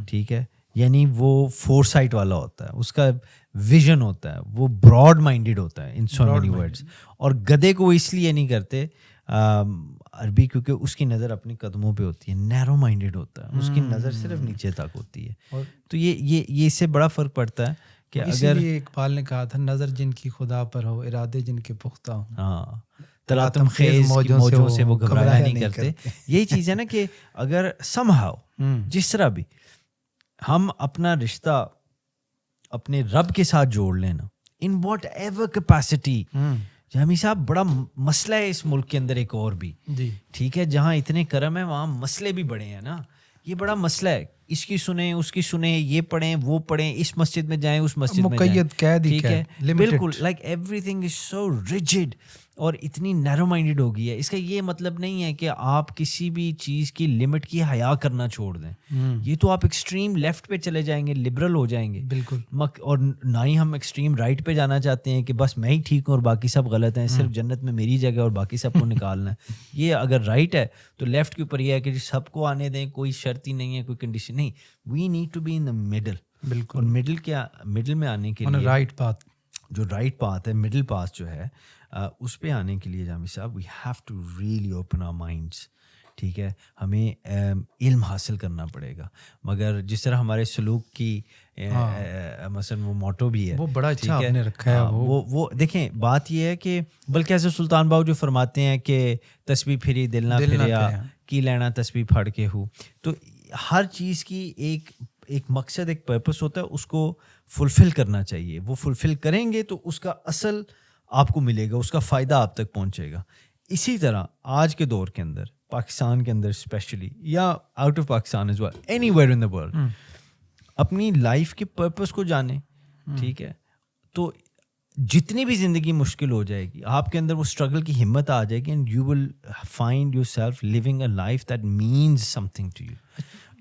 ٹھیک ہے. یعنی وہ فور سائٹ والا ہوتا ہے, اس کا ویژن ہوتا ہے, وہ براڈ مائنڈیڈ ہوتا ہے ان سو مینی ورڈز. اور گدھے کو اس لیے نہیں کرتے عربی کیونکہ اس کی نظر اپنے قدموں پہ ہوتی ہے, نیرو مائنڈیڈ ہوتا ہے, اس کی نظر صرف نیچے تک ہوتی ہے. تو یہ اس سے بڑا فرق پڑتا ہے کہ اگر اقبال نے کہا تھا نظر جن کی خدا پر ہو ارادے جن کے پختہ ہوں, ہاں تلاتم خیز موجوں سے وہ گھبرایا نہیں کرتے. یہی چیز ہے نا کہ اگر somehow جس طرح بھی ہم اپنا رشتہ اپنے رب کے ساتھ جوڑ لینا ان واٹ ایور کیپیسٹی. جامی صاحب بڑا مسئلہ ہے اس ملک کے اندر ایک اور بھی, ٹھیک ہے, جہاں اتنے کرم ہیں وہاں مسئلے بھی بڑے ہیں نا. یہ بڑا مسئلہ ہے, اس کی سنیں اس کی سنیں, یہ پڑھیں وہ پڑھیں, اس مسجد میں جائیں اس مسجد میں جائیں. ٹھیک ہے بالکل, like every thing is so rigid اور اتنی نیرو مائنڈیڈ ہو گئی ہے. اس کا یہ مطلب نہیں ہے کہ آپ کسی بھی چیز کی لمٹ کی حیا کرنا چھوڑ دیں. یہ تو آپ ایکسٹریم لیفٹ پہ چلے جائیں گے, لبرل ہو جائیں گے. بالکل. اور نہ ہی ہم ایکسٹریم رائٹ پہ جانا چاہتے ہیں کہ بس میں ہی ٹھیک ہوں اور باقی سب غلط ہیں, صرف جنت میں میری جگہ اور باقی سب کو نکالنا ہے. یہ اگر رائٹ ہے تو لیفٹ کے اوپر یہ ہے کہ سب کو آنے دیں, کوئی شرط ہی نہیں ہے, کوئی کنڈیشن نہیں. We need to be in the middle. بالکل. اور مڈل میں آنے کے لیے رائٹ پاتھ, جو رائٹ پاتھ ہے, مڈل پاتھ جو ہے, اس پہ آنے کے لیے جامی صاحب we have to really open our minds. ٹھیک ہے. ہمیں علم حاصل کرنا پڑے گا. مگر جس طرح ہمارے سلوک کی مثلاً وہ موٹو بھی ہے, وہ بڑا اچھا آپ نے رکھا ہے. وہ دیکھیں بات یہ ہے کہ بلکہ ایسے سلطان باؤ جو فرماتے ہیں کہ تسبیح پھری دل نہ پھریا کی لینا تسبیح پھڑ کے ہو. تو ہر چیز کی ایک مقصد, ایک پرپس ہوتا ہے, اس کو فلفل کرنا چاہیے. وہ فلفل کریں گے تو اس کا اصل آپ کو ملے گا, اس کا فائدہ آپ تک پہنچے گا. اسی طرح آج کے دور کے اندر, پاکستان کے اندر اسپیشلی, یا out of Pakistan as well, anywhere in the world, اپنی لائف کے پرپس کو جانیں. ٹھیک ہے, تو جتنی بھی زندگی مشکل ہو جائے گی, آپ کے اندر وہ اسٹرگل کی ہمت آ جائے گی, and you will find yourself living a life that means something to you.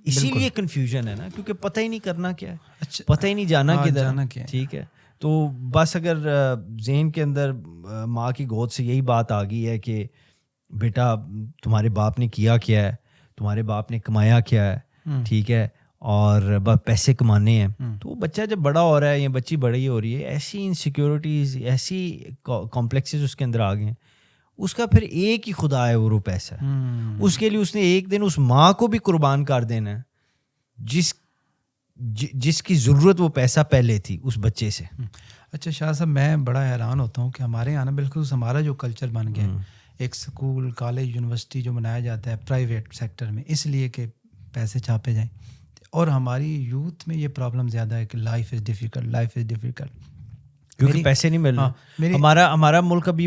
اسی لیے کنفیوژن ہے نا, کیونکہ پتہ ہی نہیں کرنا کیا ہے, پتہ ہی نہیں جانا کدھر. ٹھیک ہے, تو بس اگر ذہن کے اندر ماں کی گود سے یہی بات آ گئی ہے کہ بیٹا تمہارے باپ نے کیا کیا ہے, تمہارے باپ نے کمایا کیا ہے, ٹھیک ہے, اور بس پیسے کمانے ہیں, تو وہ بچہ جب بڑا ہو رہا ہے یا بچی بڑی ہو رہی ہے, ایسی انسیکیورٹیز, ایسی کمپلیکسز اس کے اندر آ گئے ہیں, اس کا پھر ایک ہی خدا ہے, وہ پیسہ ہے. اس کے لیے اس نے ایک دن اس ماں کو بھی قربان کر دینا ہے جس کی ضرورت وہ پیسہ پہلے تھی اس بچے سے. اچھا شاہ صاحب, میں بڑا حیران ہوتا ہوں کہ ہمارے یہاں نا بالکل ہمارا جو کلچر بن گیا ہے, ایک اسکول, کالج, یونیورسٹی جو بنایا جاتا ہے پرائیویٹ سیکٹر میں, اس لیے کہ پیسے چھاپے جائیں, اور ہماری یوتھ میں یہ پرابلم زیادہ ہے کہ لائف از ڈیفیکلٹ, کیونکہ پیسے نہیں مل رہے. ہمارا ملک ابھی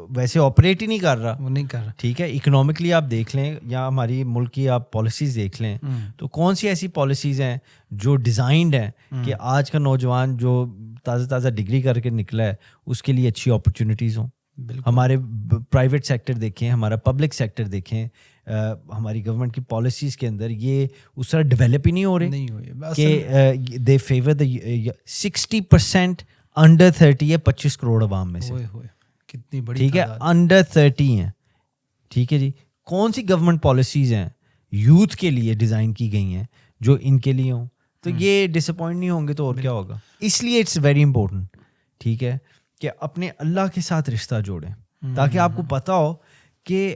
ویسے آپریٹ ہی نہیں کر رہا. ٹھیک ہے, اکنامکلی آپ دیکھ لیں یا ہماری ملک کی آپ پالیسیز دیکھ لیں, تو کون سی ایسی پالیسیز ہیں جو ڈیزائنڈ ہیں کہ آج کا نوجوان جو تازہ ڈگری کر کے نکلا ہے اس کے لیے اچھی اپرچونیٹیز ہوں. ہمارے پرائیویٹ سیکٹر دیکھیں, ہمارا پبلک سیکٹر دیکھیں, ہماری گورنمنٹ کی پالیسیز کے اندر یہ اس طرح ڈیولپ ہی نہیں ہو رہے کہ دے فیور دا 60% انڈر 30 ہے 25 کروڑ عوام میں سے. کتنی بڑی, ٹھیک ہے, انڈر 30 ہیں. ٹھیک ہے جی, کون سی گورنمنٹ پالیسیز ہیں یوتھ کے لیے ڈیزائن کی گئی ہیں جو ان کے لیے ہوں؟ تو یہ ڈس اپوائنٹ نہیں ہوں گے تو اور کیا ہوگا. اس لیے اٹس ویری امپورٹنٹ, ٹھیک ہے, کہ اپنے اللہ کے ساتھ رشتہ جوڑیں, تاکہ آپ کو پتہ ہو کہ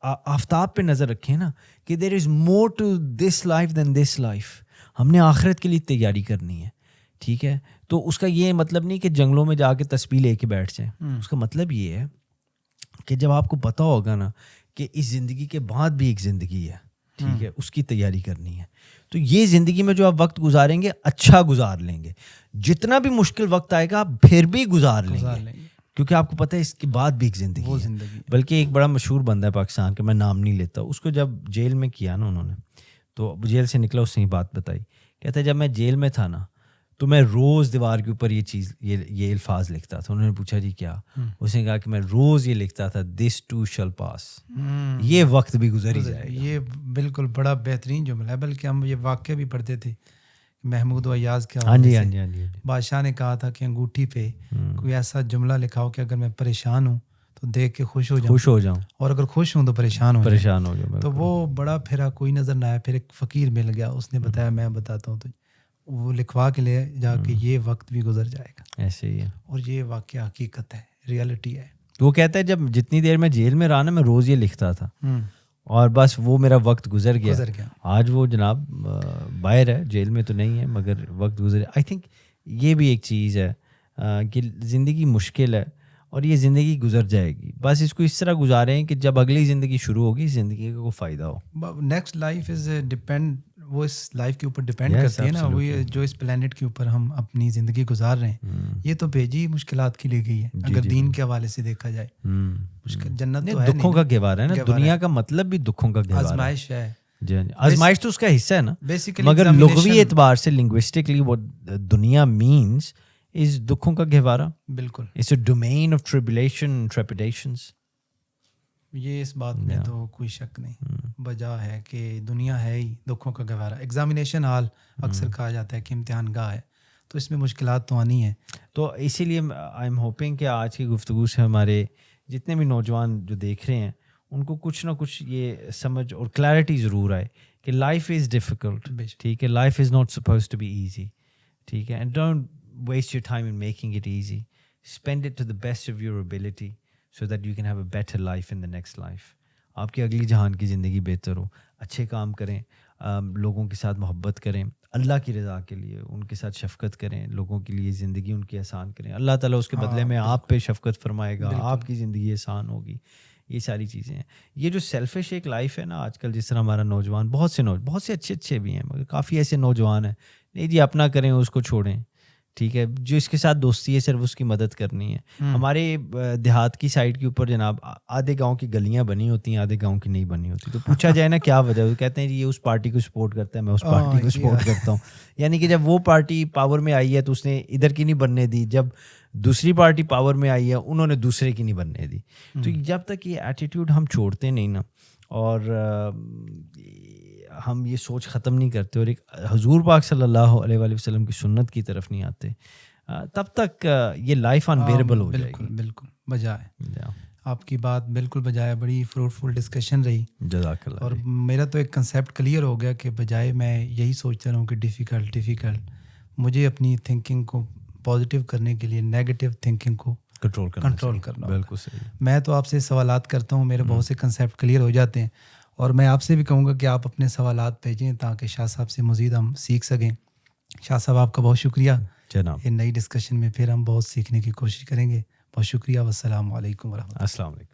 آفتاب پہ نظر رکھیں نا, کہ there is more to this life than this life. ہم نے آخرت کے لیے تیاری کرنی ہے. ٹھیک ہے, تو اس کا یہ مطلب نہیں کہ جنگلوں میں جا کے تسبیح لے کے بیٹھ جائیں. اس کا مطلب یہ ہے کہ جب آپ کو پتہ ہوگا نا کہ اس زندگی کے بعد بھی ایک زندگی ہے, ٹھیک ہے, اس کی تیاری کرنی ہے, تو یہ زندگی میں جو آپ وقت گزاریں گے اچھا گزار لیں گے. جتنا بھی مشکل وقت آئے گا آپ پھر بھی گزار لیں گے, کیونکہ آپ کو پتہ ہے اس کے بعد بھی ایک زندگی ہے. بلکہ ایک بڑا مشہور بندہ ہے پاکستان کا, میں نام نہیں لیتا, اس کو جب جیل میں کیا نا انہوں نے, تو جیل سے نکلا, اس نے بات بتائی, کہتا ہے جب میں جیل میں تھا نا تو میں روز دیوار کے اوپر یہ الفاظ لکھتا تھا. انہوں نے پوچھا جی کیا؟ اس نے کہا کہ میں روز یہ لکھتا تھا, دس ٹو شل پاس, یہ وقت بھی گزر ہی جائے گا. یہ بالکل بڑا بہترین جملہ ہے. بلکہ ہم یہ واقعہ بھی پڑھتے تھے محمود و ایاز کے حوالے سے. بادشاہ نے کہا تھا کہ انگوٹھی پہ کوئی ایسا جملہ لکھا ہو کہ اگر میں پریشان ہوں تو دیکھ کے خوش ہو جاؤں, اور اگر خوش ہوں تو پریشان ہو جاؤں. تو وہ بڑا پھرا کوئی نظر نہ آیا. پھر ایک فقیر مل گیا, اس نے بتایا میں بتاتا ہوں, تو وہ لکھوا کے لے جا کے یہ وقت بھی گزر جائے گا. ایسے ہی ہے, اور یہ واقعہ حقیقت ہے, ریالٹی ہے. وہ کہتا ہے جب جتنی دیر میں جیل میں رہا نا میں روز یہ لکھتا تھا, اور بس وہ میرا وقت گزر گیا. آج وہ جناب باہر ہے, جیل میں تو نہیں ہے, مگر وقت گزر. آئی تھنک یہ بھی ایک چیز ہے کہ زندگی مشکل ہے اور یہ زندگی گزر جائے گی, بس اس کو اس طرح گزاریں کہ جب اگلی زندگی شروع ہوگی زندگی کا کوئی فائدہ ہو. نیکسٹ لائف از ڈپینڈ, وہ اس لائف کے اوپر ڈپینڈ کرتی ہے نا, وہ جو اس پلانٹ کے اوپر ہم اپنی زندگی گزار رہے ہیں, یہ تو بھیجی مشکلات کی لی گئی ہے. اگر دین کے حوالے سے دیکا جائے, جنت تو ہے, دکھوں کا گہوارہ ہے نا, دنیا کا مطلب بھی دکھوں کا گہوارہ, آزمائش ہے. آزمائش تو اس کا حصہ ہے نا, مگر لغوی اعتبار سے لنگوسٹکلی وہ دنیا مینز از دکھوں کا گہوارہ. بالکل, it's a domain of tribulation, trepidations. یہ اس بات میں تو کوئی شک نہیں, وجہ ہے کہ دنیا ہے ہی دکھوں کا گہوارہ. ایگزامینیشن ہال اکثر کہا جاتا ہے کہ امتحان گاہ ہے, تو اس میں مشکلات تو آنی ہیں. تو اسی لیے آئی ایم ہوپنگ کہ آج کی گفتگو سے ہمارے جتنے بھی نوجوان جو دیکھ رہے ہیں ان کو کچھ نہ کچھ یہ سمجھ اور کلیئرٹی ضرور آئے کہ لائف از ڈیفیکلٹ. ٹھیک ہے, life is not suppose to be easy. ٹھیک ہے, and don't waste your time in making it easy. Spend it to the best of your ability so that you can have a better life in the next life. آپ کی اگلی جہان کی زندگی بہتر ہو. اچھے کام کریں, لوگوں کے ساتھ محبت کریں, اللہ کی رضا کے لیے ان کے ساتھ شفقت کریں, لوگوں کے لیے زندگی ان کی آسان کریں. اللہ تعالیٰ اس کے بدلے میں آپ پہ شفقت فرمائے گا, آپ کی زندگی آسان ہوگی. یہ ساری چیزیں ہیں. یہ جو سیلفش ایک لائف ہے نا آج کل, جس طرح ہمارا نوجوان, بہت سے اچھے بھی ہیں مگر کافی ایسے نوجوان ہیں نہیں جی اپنا کریں اس کو چھوڑیں. ٹھیک ہے, جو اس کے ساتھ دوستی ہے صرف اس کی مدد کرنی ہے. ہمارے دیہات کی سائڈ کے اوپر جناب آدھے گاؤں کی گلیاں بنی ہوتی ہیں, آدھے گاؤں کی نہیں بنی ہوتی. تو پوچھا جائے نا کیا وجہ, وہ کہتے ہیں یہ اس پارٹی کو سپورٹ کرتا ہے, میں اس پارٹی کو سپورٹ کرتا ہوں. یعنی کہ جب وہ پارٹی پاور میں آئی ہے تو اس نے ادھر کی نہیں بننے دی, جب دوسری پارٹی پاور میں آئی ہے انہوں نے دوسرے کی نہیں بننے دی. تو جب تک یہ ایٹیٹیوڈ ہم چھوڑتے نہیں نا, اور ہم یہ سوچ ختم نہیں کرتے اور ایک حضور پاک صلی اللہ علیہ وآلہ وسلم کی سنت کی طرف نہیں آتے, تب تک یہ لائف انبیئربل ہو جائے گی. بالکل بجائے, آپ کی بات بالکل بجائے, بڑی فروٹفل ڈسکشن رہی. جزاک اللہ. اور میرا تو ایک کنسیپٹ کلیئر ہو گیا کہ بجائے میں یہی سوچتا رہوں کہ ڈیفیکلٹ, مجھے اپنی تھنکنگ کو پازیٹیو کرنے کے لیے نیگیٹو تھنکنگ کو کنٹرول کرنا. بالکل صحیح. میں تو آپ سے سوالات کرتا ہوں, میرے بہت سے کنسیپٹ کلیئر ہو جاتے ہیں, اور میں آپ سے بھی کہوں گا کہ آپ اپنے سوالات بھیجیں تاکہ شاہ صاحب سے مزید ہم سیکھ سکیں. شاہ صاحب آپ کا بہت شکریہ جناب. یہ نئی ڈسکشن میں پھر ہم بہت سیکھنے کی کوشش کریں گے. بہت شکریہ. والسلام علیکم ورحمۃ اللہ. السلام علیکم.